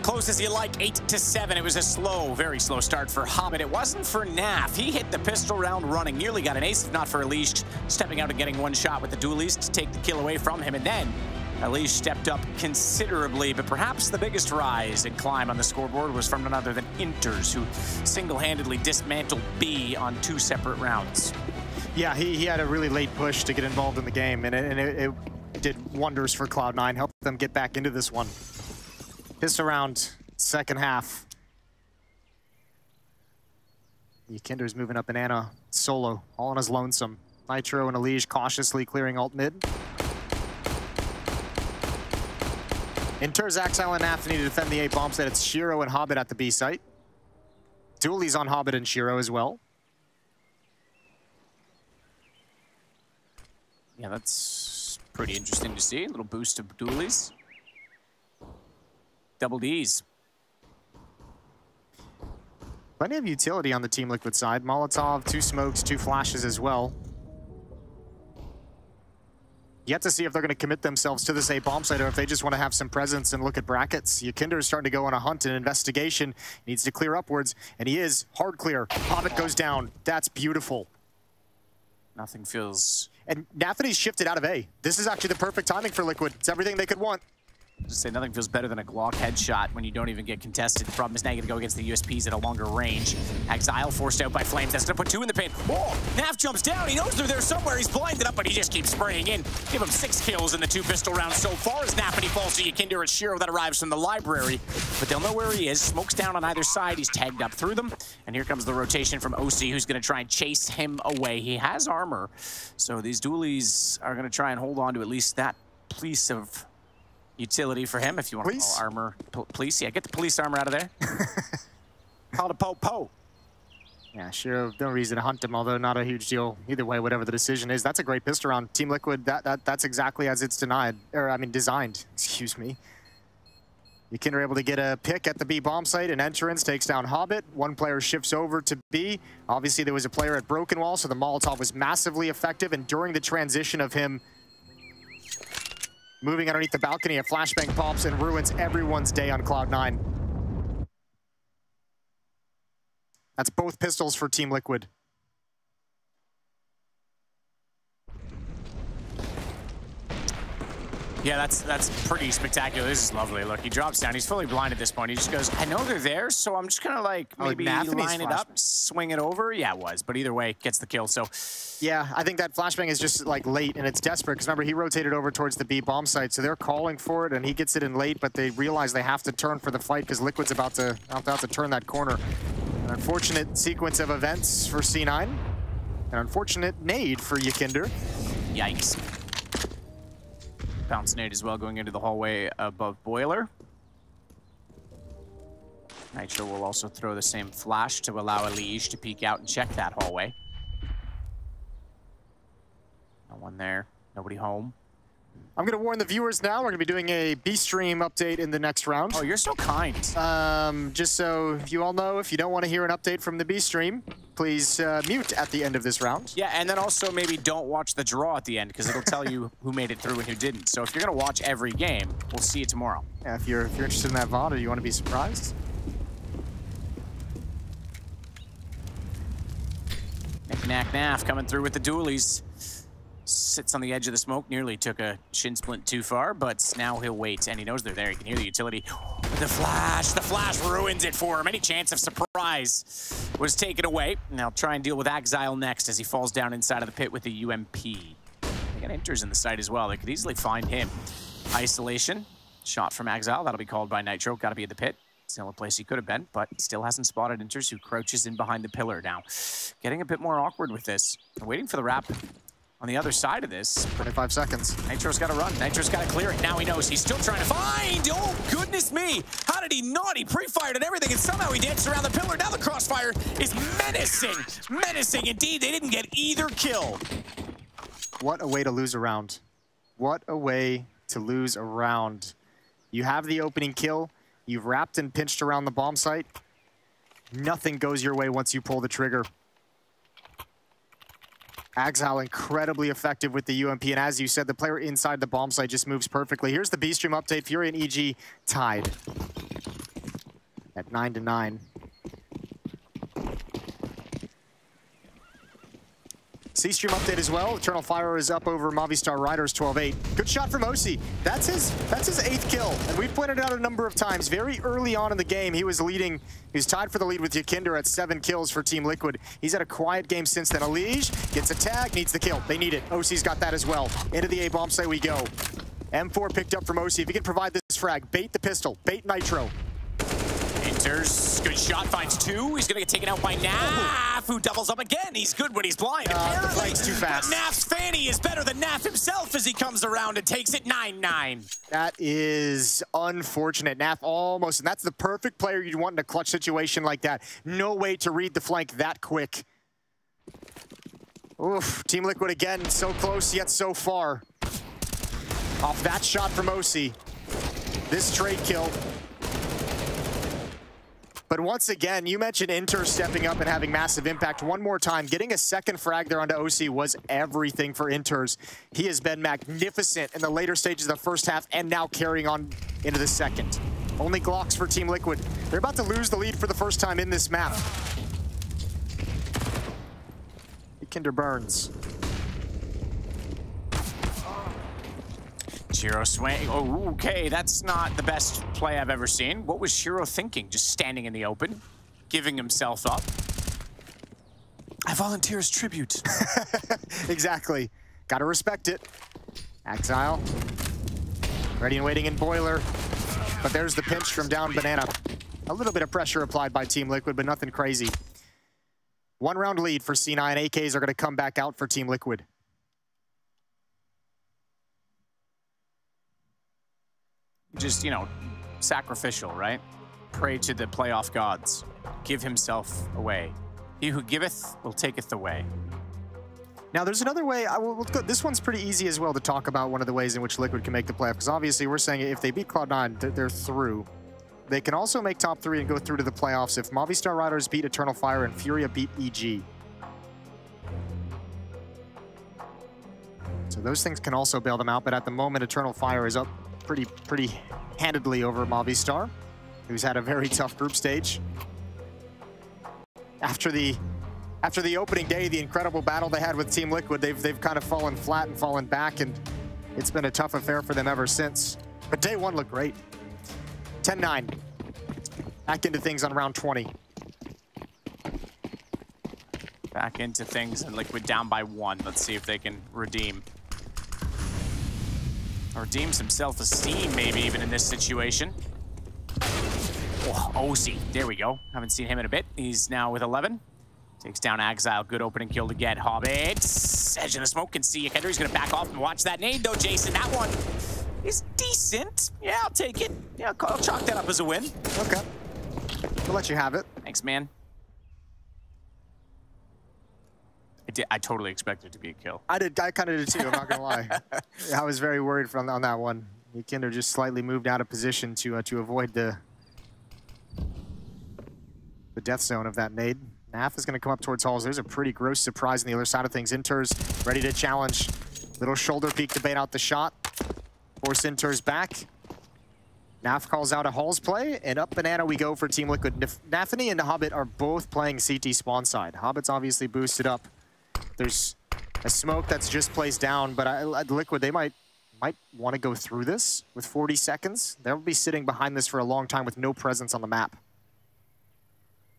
close as you like, 8-7. It was a slow, very slow start for Hobbit. It wasn't for Naf. He hit the pistol round running, nearly got an ace, if not for EliGE, stepping out and getting one shot with the dualies to take the kill away from him. And then EliGE stepped up considerably, but perhaps the biggest rise and climb on the scoreboard was from none other than interz, who single-handedly dismantled B on 2 separate rounds. Yeah, he had a really late push to get involved in the game, and it did wonders for Cloud9, helped them get back into this one. This around second half. YEKINDAR's moving up banana solo, all on his lonesome. Nitro and EliGE cautiously clearing alt mid. interz, Exile, and nafany to defend the A bomb site. It's Shiro and Hobbit at the B site. Dualies on Hobbit and Shiro as well. Yeah, that's pretty interesting to see. A little boost of dualies. Double Ds. Plenty of utility on the Team Liquid side. Molotov, 2 smokes, 2 flashes as well. Yet to see if they're going to commit themselves to this A bomb site or if they just want to have some presence and look at brackets. YEKINDAR is starting to go on a hunt and investigation. Needs to clear upwards, and he is. Hard clear. Hobbit goes down. That's beautiful. Nothing feels... And nafany's shifted out of A. This is actually the perfect timing for Liquid. It's everything they could want. Just say nothing feels better than a Glock headshot when you don't even get contested. The problem is now you gotta go against the USPs at a longer range. Exile forced out by Flames. That's gonna put 2 in the paint. Oh, Naf jumps down. He knows they're there somewhere. He's blinded up, but he just keeps spraying in. Give him 6 kills in the 2 pistol rounds so far as nafany falls to YEKINDAR and Shiro that arrives from the library. But they'll know where he is. Smoke's down on either side. He's tagged up through them. And here comes the rotation from OC, who's gonna try and chase him away. He has armor. So these dualies are gonna try and hold on to at least that piece of utility for him, if you want to call armor police. Yeah, get the police armor out of there. Call it a po-po. Yeah, sure, no reason to hunt him, although not a huge deal either way, whatever the decision is. That's a great pistol round. Team Liquid, that's exactly as it's designed, excuse me. YEKINDAR able to get a pick at the B bomb site, and entrance takes down Hobbit. 1 player shifts over to B. Obviously, there was a player at Broken Wall, so the Molotov was massively effective, and during the transition of him moving underneath the balcony, a flashbang pops and ruins everyone's day on Cloud9. That's both pistols for Team Liquid. Yeah, that's pretty spectacular. This is lovely. Look, he drops down. He's fully blind at this point. He just goes, I know they're there, so I'm just gonna like maybe line it up, swing it over. Yeah, it was. But either way, gets the kill. So yeah, I think that flashbang is just like late and it's desperate because remember he rotated over towards the B bomb site, so they're calling for it and he gets it in late, but they realize they have to turn for the fight because Liquid's about to turn that corner. An unfortunate sequence of events for C9. An unfortunate nade for YEKINDAR. Yikes. Bounce nade as well going into the hallway above Boiler. Nitro will also throw the same flash to allow EliGE to peek out and check that hallway. No one there, nobody home. I'm going to warn the viewers now, we're going to be doing a B-Stream update in the next round. Oh, you're so kind. Just so you all know, if you don't want to hear an update from the B-Stream, please mute at the end of this round. Yeah, and then also maybe don't watch the draw at the end, because it'll tell you who made it through and who didn't. So if you're going to watch every game, we'll see you tomorrow. Yeah, if you're interested in that VOD or you want to be surprised. Knack Naf coming through with the dualies. Sits on the edge of the smoke, nearly took a shin splint too far, but now he'll wait, and he knows they're there. He can hear the utility. The flash ruins it for him. Any chance of surprise was taken away. Now he'll try and deal with Exile next as he falls down inside of the pit with the UMP. They got interz in the site as well. They could easily find him. Isolation, shot from Exile. That'll be called by Nitro. Got to be at the pit. It's the only place he could have been, but still hasn't spotted interz, who crouches in behind the pillar now. Getting a bit more awkward with this. Waiting for the wrap on the other side of this. 25 seconds. Nitro's got to run. Nitro's got to clear it. Now he knows. He's still trying to find. Oh, goodness me. How did he not? He pre-fired and everything, and somehow he danced around the pillar. Now the crossfire is menacing. Menacing indeed. They didn't get either kill. What a way to lose a round. What a way to lose a round. You have the opening kill. You've wrapped and pinched around the bomb site. Nothing goes your way once you pull the trigger. Exile incredibly effective with the UMP, and as you said, the player inside the bomb site just moves perfectly. Here's the B-Stream update. Fury and EG tied. at 9-9. C-Stream update as well. Eternal Fire is up over Movistar Riders 12-8. Good shot from OC. That's his 8th kill. And we've pointed out a number of times, very early on in the game, he was leading. He was tied for the lead with YEKINDAR at 7 kills for Team Liquid. He's had a quiet game since then. EliGE gets a tag, needs the kill. They need it. OC's got that as well. Into the A-bomb site we go. M4 picked up from OC. If he can provide this frag, bait the pistol, bait Nitro. Interz, good shot, finds 2. He's gonna get taken out by Naf, who doubles up again. He's good when he's blind, apparently. The flank's too fast. But nafany is better than Naf himself as he comes around and takes it 9-9. That is unfortunate. Naf almost, and that's the perfect player you'd want in a clutch situation like that. No way to read the flank that quick. Oof, Team Liquid again, so close yet so far. Off that shot from OC. This trade kill. But once again, you mentioned interz stepping up and having massive impact. One more time, getting a second frag there onto OC was everything for interz. He has been magnificent in the later stages of the first half and now carrying on into the second. Only Glocks for Team Liquid. They're about to lose the lead for the first time in this map. YEKINDAR burns. Shiro swing. Oh, okay, that's not the best play I've ever seen. What was Shiro thinking? Just standing in the open, giving himself up. I volunteer as tribute. Exactly. Gotta respect it. Exile. Ready and waiting in Boiler. But there's the pinch from down Banana. A little bit of pressure applied by Team Liquid, but nothing crazy. 1 round lead for C9. AKs are gonna come back out for Team Liquid. Just, you know, sacrificial, right? Pray to the playoff gods. Give himself away. He who giveth will taketh away. Now, there's another way. This one's pretty easy as well to talk about one of the ways in which Liquid can make the playoff. Because obviously, we're saying if they beat Cloud9, they're through. They can also make top 3 and go through to the playoffs if Movistar Riders beat Eternal Fire and Furia beat EG. So those things can also bail them out. But at the moment, Eternal Fire is up pretty handedly over Movistar, who's had a very tough group stage. After the opening day, the incredible battle they had with Team Liquid, they've kind of fallen flat and fallen back, and it's been a tough affair for them ever since. But day 1 looked great. 10-9. Back into things on round 20. Back into things, and Liquid down by 1. Let's see if they can redeem. Or redeem some self-esteem, maybe, even in this situation. Oh, OC, there we go. Haven't seen him in a bit. He's now with 11. Takes down Exile. Good opening kill to get. Hobbits. Edge of the smoke can see YEKINDAR. He's going to back off and watch that nade, though, Jason. That one is decent. Yeah, I'll take it. Yeah, I'll chalk that up as a win. Okay. We'll let you have it. Thanks, man. I totally expected it to be a kill. I kind of did too, I'm not going to lie. I was very worried on that one. YEKINDAR just slightly moved out of position to avoid the death zone of that nade. Naf is going to come up towards halls. There's a pretty gross surprise on the other side of things. interz ready to challenge. Little shoulder peek to bait out the shot. Force interz back. Naf calls out a halls play, and up Banana we go for Team Liquid. nafany and Hobbit are both playing CT spawn side. Hobbit's obviously boosted up. There's a smoke that's just placed down, but Liquid, they might want to go through this with 40 seconds. They'll be sitting behind this for a long time with no presence on the map.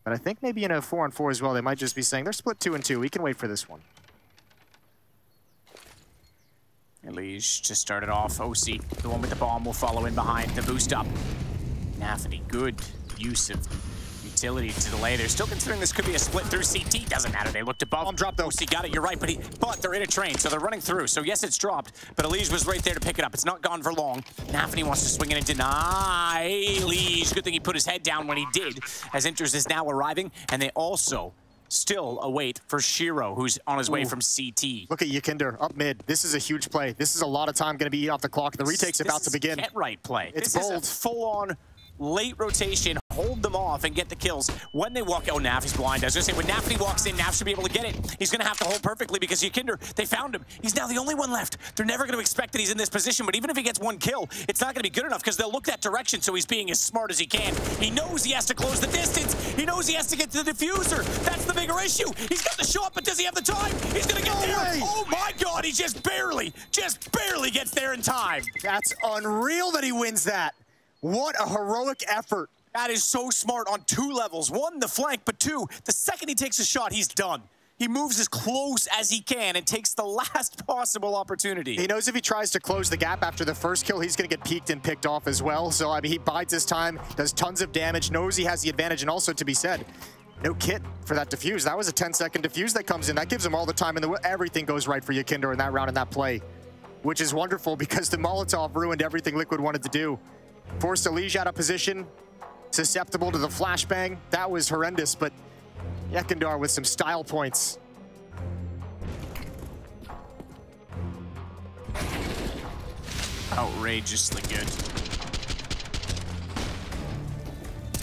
But I think maybe in a 4-on-4 as well, they might just be saying, they're split 2 and 2. We can wait for this one. EliGE just started off. OC, the one with the bomb, will follow in behind the boost up. nafany, good use of utility to delay. They're still considering this could be a split through CT. Doesn't matter. They looked above. Bomb drop though. OC got it. You're right, but they're in a train, so they're running through. So yes, it's dropped, but EliGE was right there to pick it up. It's not gone for long. nafany wants to swing in and deny EliGE. Good thing he put his head down when he did, as interz is now arriving, and they also still await for Shiro, who's on his way from CT. Look at YEKINDAR up mid. This is a huge play. This is a lot of time going to be eat off the clock. The retake's about to begin. Get right play. It's this bold. is a full-on late rotation. hold them off and get the kills when they walk out. Oh, Naf is blind. I was going to say, when nafany walks in, Naf should be able to get it. He's going to have to hold perfectly because YEKINDAR, they found him. He's now the only one left. They're never going to expect that he's in this position, but even if he gets one kill, it's not going to be good enough because they'll look that direction, so he's being as smart as he can. He knows he has to close the distance. He knows he has to get to the diffuser. That's the bigger issue. He's got the shot, but does he have the time? He's going to get there. Way. Oh my God, he just barely gets there in time. That's unreal that he wins that. What a heroic effort. That is so smart on two levels. One, the flank, but two, the second he takes a shot, he's done. He moves as close as he can and takes the last possible opportunity. He knows if he tries to close the gap after the first kill, he's going to get peeked and picked off as well. So, I mean, he bides his time, does tons of damage, knows he has the advantage, and also, to be said, no kit for that defuse. That was a 10-second defuse that comes in. That gives him all the time in the world. Everything goes right for YEKINDAR in that round and that play, which is wonderful because the Molotov ruined everything Liquid wanted to do. Forced EliGE out of position, susceptible to the flashbang. That was horrendous, but YEKINDAR with some style points. Outrageously good.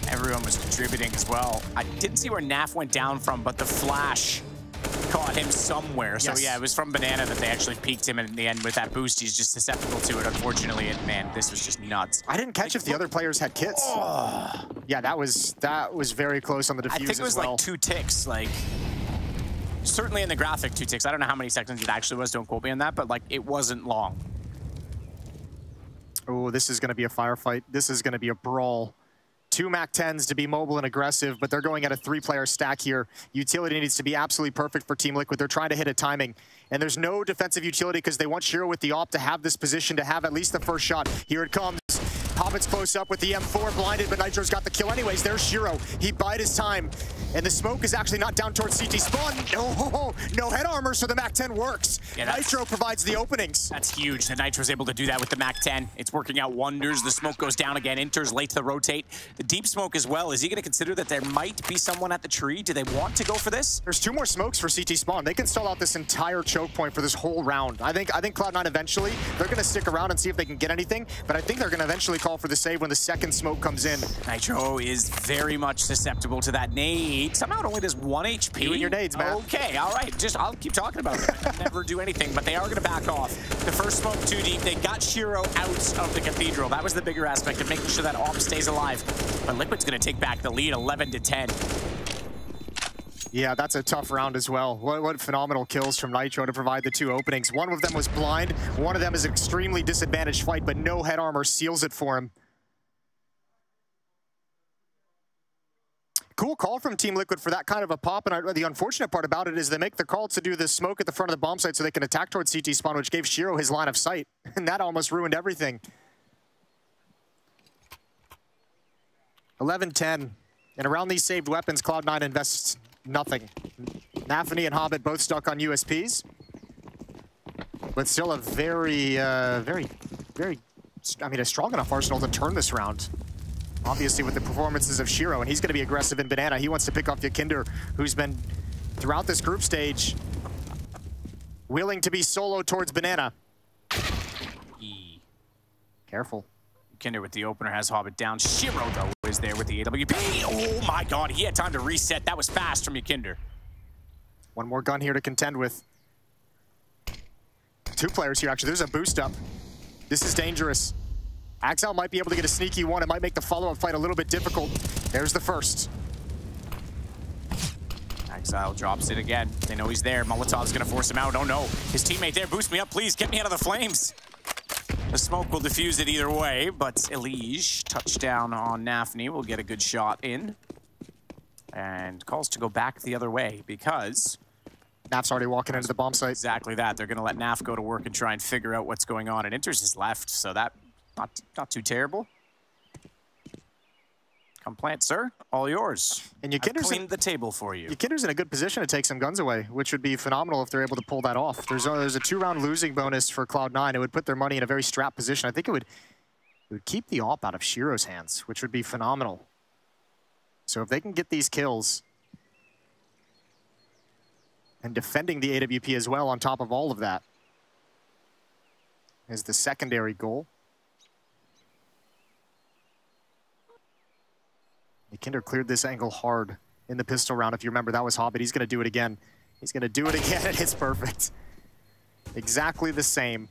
Everyone was contributing as well. I didn't see where Naf went down from, but the flash caught him somewhere. So yes. Yeah, it was from Banana that they actually peaked him, and in the end with that boost, he's just susceptible to it, unfortunately. And man, this was just nuts. I didn't catch if the other players had kits. Oh. Yeah, that was very close on the defuse as well. I think it was like 2 ticks, like certainly in the graphic 2 ticks. I don't know how many seconds it actually was, don't quote me on that, but like it wasn't long. Oh, this is going to be a firefight. This is going to be a brawl. 2 MAC-10s to be mobile and aggressive, but they're going at a 3-player stack here. Utility needs to be absolutely perfect for Team Liquid. They're trying to hit a timing, and there's no defensive utility because they want Shiro with the AWP to have this position, to have at least the first shot. Here it comes. Hobbit's close up with the M4, blinded, but Nitro's got the kill anyways. There's Shiro. He bide his time, and the smoke is actually not down towards CT spawn. No head armor, so the MAC-10 works. Yeah, Nitro provides the openings. That's huge. The Nitro's able to do that with the MAC-10. It's working out wonders. The smoke goes down again. Interz late to the rotate. The deep smoke as well. Is he going to consider that there might be someone at the tree? Do they want to go for this? There's 2 more smokes for CT spawn. They can stall out this entire choke point for this whole round. I think Cloud9 eventually, they're going to stick around and see if they can get anything, but I think they're going to eventually call for the save when the second smoke comes in. Nitro is very much susceptible to that nade. Somehow it only does 1 HP. You and your nades, man. Okay, all right. I'll keep talking about it. I'll never do anything, but they are going to back off. The first smoke too deep. They got Shiro out of the cathedral. That was the bigger aspect of making sure that AWP stays alive. But Liquid's going to take back the lead, 11-10. Yeah, that's a tough round as well. What phenomenal kills from Nitro to provide the 2 openings. One of them was blind. One of them is an extremely disadvantaged fight, but no head armor seals it for him. Cool call from Team Liquid for that kind of a pop, and the unfortunate part about it is they make the call to do the smoke at the front of the bomb site so they can attack towards CT spawn, which gave Shiro his line of sight, and that almost ruined everything. 11-10, and around these saved weapons, Cloud9 invests nothing. nafany and Hobbit both stuck on USPs, but still a very, I mean, a strong enough arsenal to turn this round. Obviously with the performances of Shiro, and he's going to be aggressive in Banana. He wants to pick off YEKINDAR, who's been, throughout this group stage, willing to be solo towards Banana. Careful. YEKINDAR with the opener has Hobbit down. Shiro, though, is there with the AWP. Oh my God, he had time to reset. That was fast from YEKINDAR. One more gun here to contend with. 2 players here, actually. There's a boost up. This is dangerous. Axel might be able to get a sneaky one. It might make the follow-up fight a little bit difficult. There's the first. Axel drops it again. They know he's there. Molotov's gonna force him out. Oh no, his teammate there. Boost me up, please. Get me out of the flames. The smoke will diffuse it either way, but EliGE, touchdown on nafany, will get a good shot in. And calls to go back the other way because Naf's already walking into the bomb site. Exactly that. They're gonna let Naf go to work and try and figure out what's going on. And interz is left, so that not too terrible. Come plant, sir. All yours. And YEKINDAR's cleaned the table for you. YEKINDAR's in a good position to take some guns away, which would be phenomenal if they're able to pull that off. There's a 2-round losing bonus for Cloud9. It would put their money in a very strapped position. I think it would keep the AWP out of Shiro's hands, which would be phenomenal. So if they can get these kills and defending the AWP as well on top of all of that is the secondary goal. YEKINDAR cleared this angle hard in the pistol round. If you remember, that was Hobbit. He's going to do it again. He's going to do it again, and it's perfect. Exactly the same.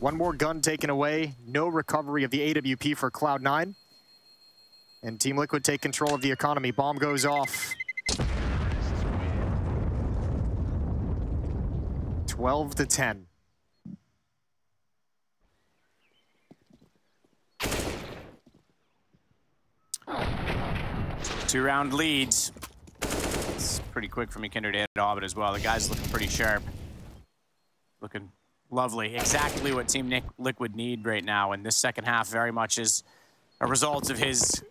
One more gun taken away. No recovery of the AWP for Cloud9. And Team Liquid take control of the economy. Bomb goes off. 12-10. Two-round leads. It's pretty quick for YEKINDAR to hit Hobbit as well. The guy's looking pretty sharp. Looking lovely. Exactly what Team Liquid need right now. And this second half very much is a result of his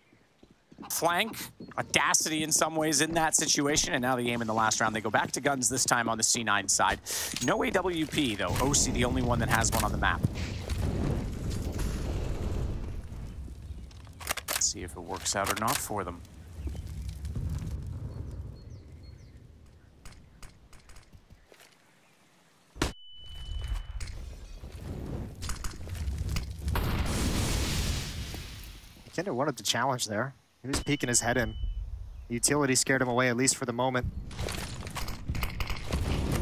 flank, audacity in some ways in that situation, and now the aim in the last round. They go back to guns this time on the C9 side. No AWP though. OC the only one that has one on the map. Let's see if it works out or not for them. YEKINDAR wanted to challenge there. He was peeking his head in. Utility scared him away, at least for the moment.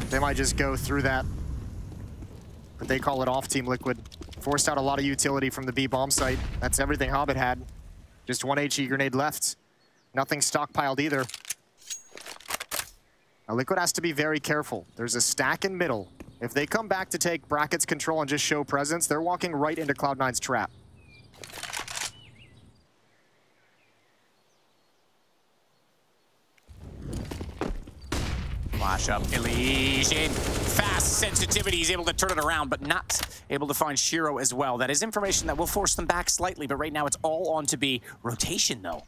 They might just go through that. But they call it off, Team Liquid. Forced out a lot of utility from the B bomb site. That's everything Hobbit had. Just one HE grenade left. Nothing stockpiled either. Now Liquid has to be very careful. There's a stack in middle. If they come back to take brackets control and just show presence, they're walking right into Cloud9's trap. Flash up, EliGE in. Fast sensitivity, he's able to turn it around, but not able to find Shiro as well. That is information that will force them back slightly, but right now it's all on to be rotation, though.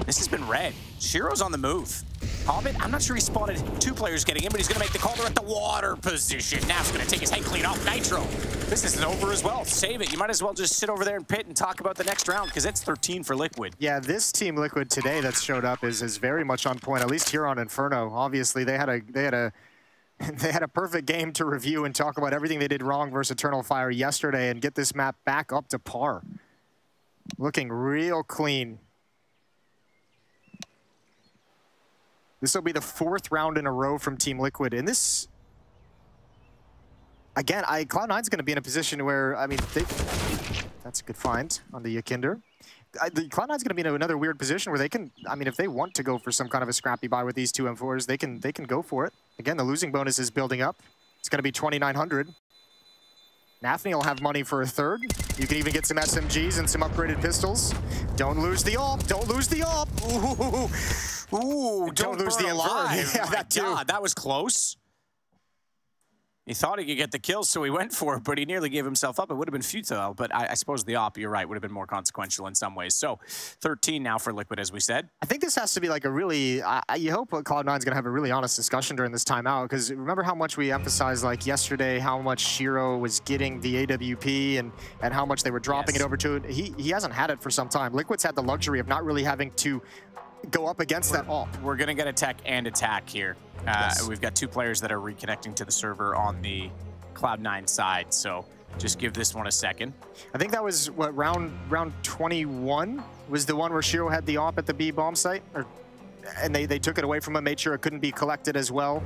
This has been red. Shiro's on the move. Hobbit, I'm not sure he spotted two players getting in, but he's going to make the call. They're at the water position. Now he's going to take his head clean off Nitro. This isn't over as well. Save it. You might as well just sit over there and pit and talk about the next round, because it's 13 for Liquid. Yeah, this Team Liquid today that's showed up is very much on point, at least here on Inferno. Obviously, they had a perfect game to review and talk about everything they did wrong versus Eternal Fire yesterday and get this map back up to par. Looking real clean. This will be the fourth round in a row from Team Liquid. And this, again, Cloud9's going to be in a position where, I mean, that's a good find on the YEKINDAR. Cloud9's going to be in another weird position where they can, I mean, if they want to go for some kind of a scrappy buy with these two M4s, they can go for it. Again, the losing bonus is building up. It's going to be 2,900. nafany will have money for a third. You can even get some SMGs and some upgraded pistols. Don't lose the AWP. Don't lose the AWP. Ooh, don't lose the alive. Yeah, that too. God, that was close. He thought he could get the kill, so he went for it, but he nearly gave himself up. It would have been futile, but I suppose the AWP, you're right, would have been more consequential in some ways. So 13 now for Liquid, as we said. I think this has to be like a really, you hope Cloud9's going to have a really honest discussion during this timeout, because remember how much we emphasized like yesterday, how much Shiro was getting the AWP and how much they were dropping it over to it. He hasn't had it for some time. Liquid's had the luxury of not really having to go up against that AWP. We're going to get a tech and attack here. Yes. We've got two players that are reconnecting to the server on the Cloud9 side, so just give this one a second. I think that was, what, round 21 was the one where Shiro had the AWP at the B bomb site? And they took it away from him, made sure it couldn't be collected as well.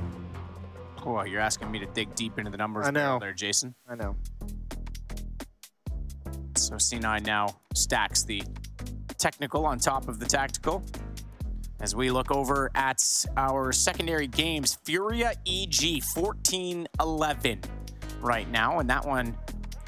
Oh, you're asking me to dig deep into the numbers there, Jason. I know. So C9 now stacks the technical on top of the tactical. As we look over at our secondary games, Furia EG 14-11 right now, and that one,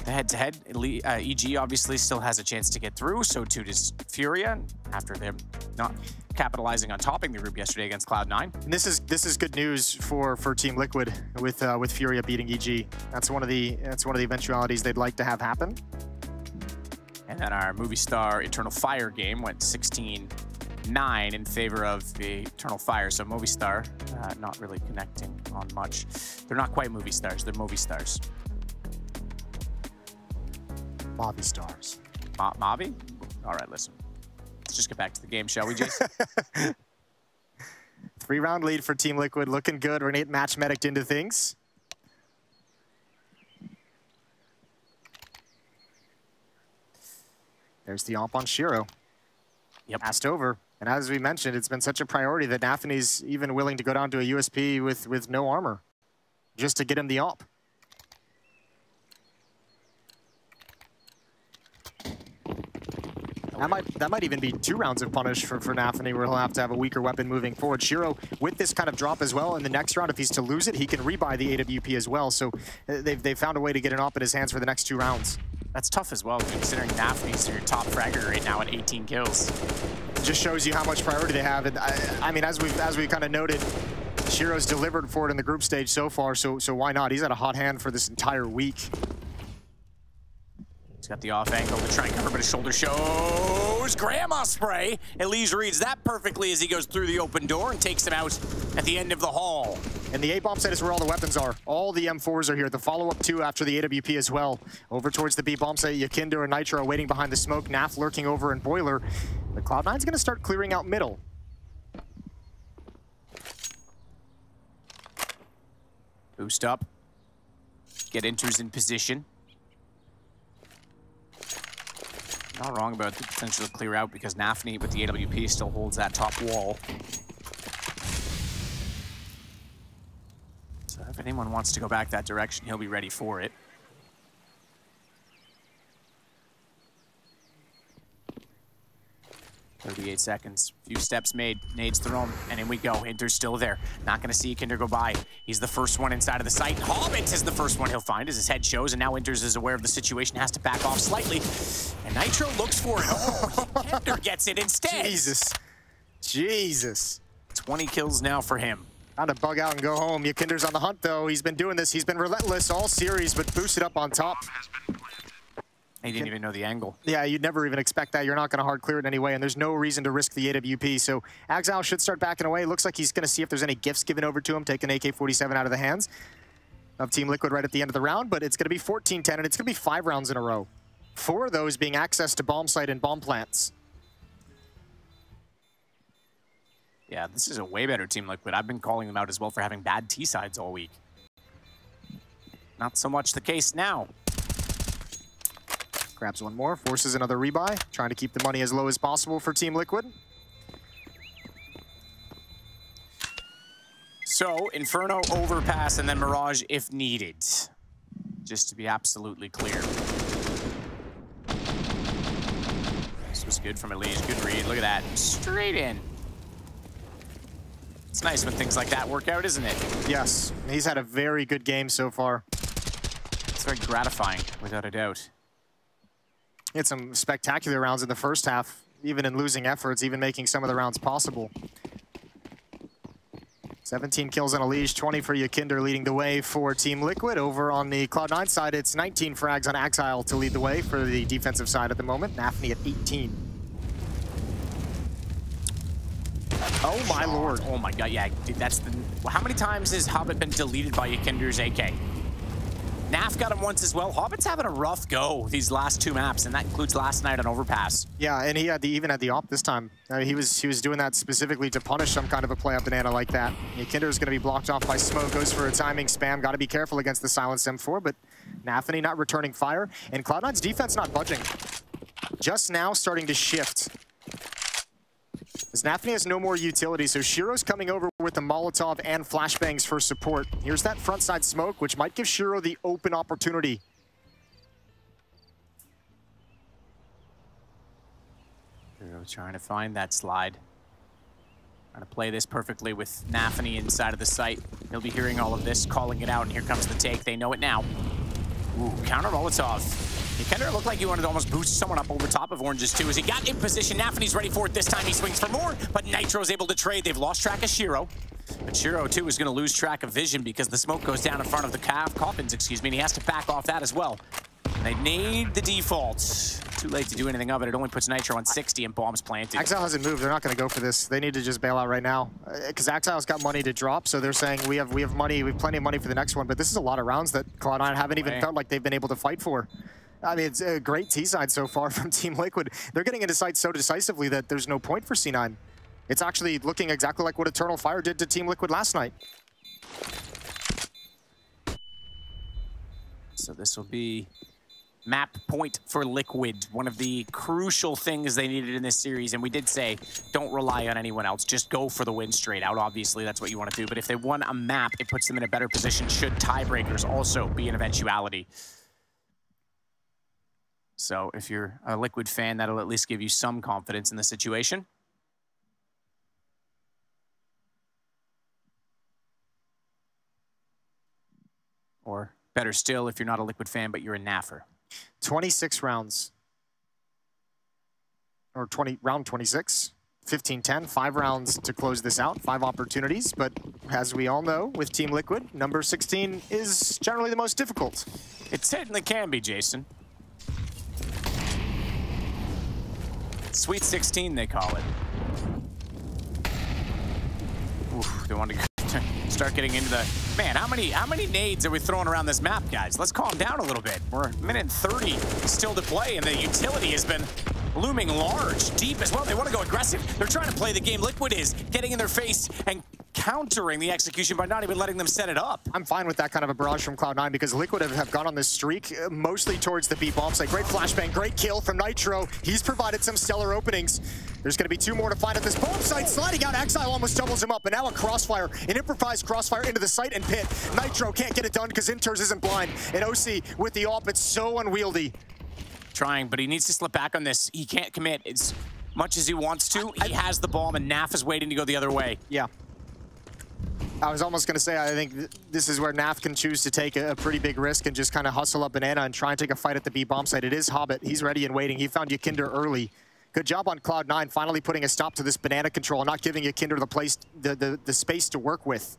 the head-to-head, EG obviously still has a chance to get through, so too does Furia, after them not capitalizing on topping the group yesterday against Cloud9. And this is good news for Team Liquid with Furia beating EG. That's one of the eventualities they'd like to have happen. And then our Movistar Eternal Fire game went 16-9 in favor of the Eternal Fire. So Movistar not really connecting on much. They're not quite movie stars. They're movie stars. Mavi stars. Mavi? All right, listen. Let's just get back to the game, shall we, Jason? 3-round lead for Team Liquid. Looking good. We're going to get match medicked into things. There's the AWP on Shiro. Yep. Passed over. And as we mentioned, it's been such a priority that nafany's even willing to go down to a USP with no armor, just to get him the op. That might even be 2 rounds of punish for nafany, where he'll have to have a weaker weapon moving forward. Shiro, with this kind of drop as well, in the next round, if he's to lose it, he can rebuy the AWP as well. So they've found a way to get an op in his hands for the next 2 rounds. That's tough as well, considering nafany's your top fragger right now at 18 kills. It just shows you how much priority they have. And I mean, as we kind of noted, Shiro's delivered for it in the group stage so far, so why not? He's had a hot hand for this entire week. He's got the off angle to try and cover, but his shoulder shows. Grandma spray. EliGE reads that perfectly as he goes through the open door and takes him out at the end of the hall. And the A-bomb site is where all the weapons are. All the M4s are here. The follow-up 2 after the AWP as well. Over towards the B-bomb site, YEKINDAR and Nitro waiting behind the smoke. Naf lurking over in Boiler. The Cloud9's going to start clearing out middle. Boost up. Get interz in position. Not wrong about the potential to clear out because nafany with the AWP still holds that top wall. So if anyone wants to go back that direction, he'll be ready for it. .38 seconds, few steps made, nades thrown, and in we go. Inter's still there. Not gonna see YEKINDAR go by. He's the first one inside of the site. Hobbit is the first one he'll find as his head shows, and now interz is aware of the situation, has to back off slightly. And Nitro looks for it. Oh, YEKINDAR gets it instead. Jesus. 20 kills now for him. Time to bug out and go home. YEKINDAR's on the hunt, though. He's been doing this. He's been relentless all series, but boosted up on top. He didn't even know the angle. Yeah, you'd never even expect that. You're not going to hard clear it anyway, and there's no reason to risk the AWP. So Axile should start backing away. Looks like he's going to see if there's any gifts given over to him, take an AK-47 out of the hands of Team Liquid right at the end of the round. But it's going to be 14-10, and it's going to be 5 rounds in a row. 4 of those being access to bomb site and bomb plants. Yeah, this is a way better Team Liquid. I've been calling them out as well for having bad T-sides all week. Not so much the case now. Grabs one more, forces another rebuy, trying to keep the money as low as possible for Team Liquid. So, Inferno, overpass, and then Mirage if needed. Just to be absolutely clear. This was good from EliGE, good read. Look at that, straight in. It's nice when things like that work out, isn't it? Yes, he's had a very good game so far. It's very gratifying, without a doubt. He had some spectacular rounds in the first half, even in losing efforts, even making some of the rounds possible. 17 kills on EliGE, 20 for YEKINDAR, leading the way for Team Liquid. Over on the Cloud9 side, it's 19 frags on Axile to lead the way for the defensive side at the moment. nafany at 18. Oh my lord. Oh my god, yeah, dude, that's the... How many times has Hobbit been deleted by YEKINDAR's AK? Naf got him once as well. Hobbit's having a rough go these last 2 maps, and that includes last night on Overpass. Yeah, and he had even had the op this time. He was doing that specifically to punish some kind of a play up banana like that. YEKINDAR's going to be blocked off by smoke, goes for a timing spam. Got to be careful against the silenced M4, but nafany not returning fire, and Cloud9's defense not budging. Just now starting to shift. As nafany has no more utility, so Shiro's coming over with the Molotov and flashbangs for support. Here's that front side smoke, which might give Shiro the open opportunity. Shiro trying to find that slide. Trying to play this perfectly with nafany inside of the site. He'll be hearing all of this, calling it out, and here comes the take. They know it now. Ooh, counter Molotov. YEKINDAR looked like he wanted to almost boost someone up over top of Oranges too. As he got in position, nafany's ready for it. This time he swings for more, but Nitro's able to trade. They've lost track of Shiro. But Shiro too is going to lose track of vision because the smoke goes down in front of the coffins, excuse me, and he has to back off that as well. They need the default. Too late to do anything of it. It only puts Nitro on 60 and bombs planted. Axile hasn't moved. They're not going to go for this. They need to just bail out right now. Because Axile's got money to drop, so they're saying we have money, we have plenty of money for the next one. But this is a lot of rounds that Cloud9 haven't even felt like they've been able to fight for. I mean, it's a great T-side so far from Team Liquid. They're getting into sites so decisively that there's no point for C9. It's actually looking exactly like what Eternal Fire did to Team Liquid last night. So this will be Map point for Liquid, one of the crucial things they needed in this series. And we did say, don't rely on anyone else. Just go for the win straight out. Obviously, that's what you want to do. But if they won a map, it puts them in a better position should tiebreakers also be an eventuality. So if you're a Liquid fan, that'll at least give you some confidence in the situation. Or better still, if you're not a Liquid fan, but you're a NAFer. 26 rounds. Or round 26. 15-10, 5 rounds to close this out, 5 opportunities. But as we all know, with Team Liquid, number 16 is generally the most difficult. It certainly can be, Jason. Sweet 16, they call it. Oof, they want to start getting into the... Man, how many nades are we throwing around this map, guys? Let's calm down a little bit. We're a minute and 30 still to play, and the utility has been looming large, deep as well. They want to go aggressive. They're trying to play the game Liquid is, getting in their face and countering the execution by not even letting them set it up. I'm fine with that kind of a barrage from Cloud9 because Liquid have gone on this streak mostly towards the B bomb site. Great flashbang, great kill from Nitro. He's provided some stellar openings. There's going to be 2 more to find at this bomb site. Sliding out, Exile almost doubles him up, and now a crossfire, an improvised crossfire into the site and pit. Nitro can't get it done because interz isn't blind, and OC with the AWP, it's so unwieldy. Trying, but he needs to slip back on this. He can't commit as much as he wants to. He has the bomb, and Naf is waiting to go the other way. Yeah. I was almost going to say, I think this is where Naf can choose to take a pretty big risk and just kind of hustle up Banana and try and take a fight at the B bomb site. It is Hobbit. He's ready and waiting. He found YEKINDAR early. Good job on Cloud9, finally putting a stop to this Banana control and not giving YEKINDAR the space to work with.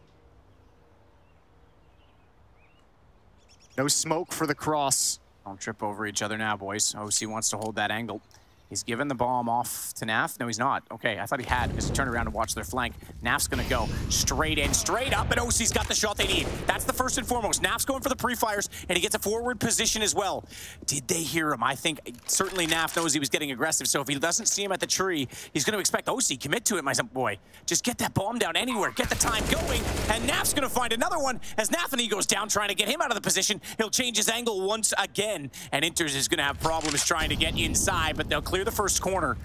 No smoke for the cross. Don't trip over each other now, boys. OC wants to hold that angle. He's given the bomb off to Naf. No, he's not. Okay, I thought he had because he turned around and watched their flank. Naf's going to go straight in, straight up, and OC's got the shot they need. That's the first and foremost. Naf's going for the pre-fires, and he gets a forward position as well. Did they hear him? I think certainly Naf knows he was getting aggressive, so if he doesn't see him at the tree, he's going to expect OC, commit to it, my boy. Just get that bomb down anywhere. Get the time going, and Naf's going to find another one as nafany goes down, trying to get him out of the position. He'll change his angle once again, and interz is going to have problems trying to get inside, but they'll clear the first corner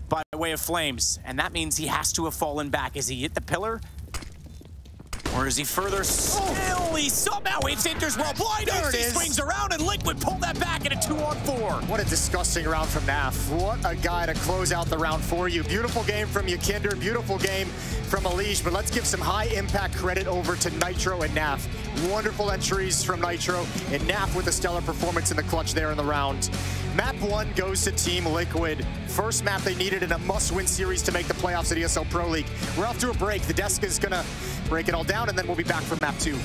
by way of flames, and that means he has to have fallen back. Is he hit the pillar? Or is he further still? He somehow hits interz well blind. There it is. Swings around and Liquid pull that back in a 2-on-4. What a disgusting round from Naf. What a guy to close out the round for you. Beautiful game from YEKINDAR, beautiful game from EliGE, but let's give some high impact credit over to Nitro and Naf. Wonderful entries from Nitro and Naf with a stellar performance in the clutch there in the round. Map 1 goes to Team Liquid. First map they needed in a must-win series to make the playoffs at ESL Pro League. We're off to a break. The desk is gonna break it all down, and then we'll be back for map 2.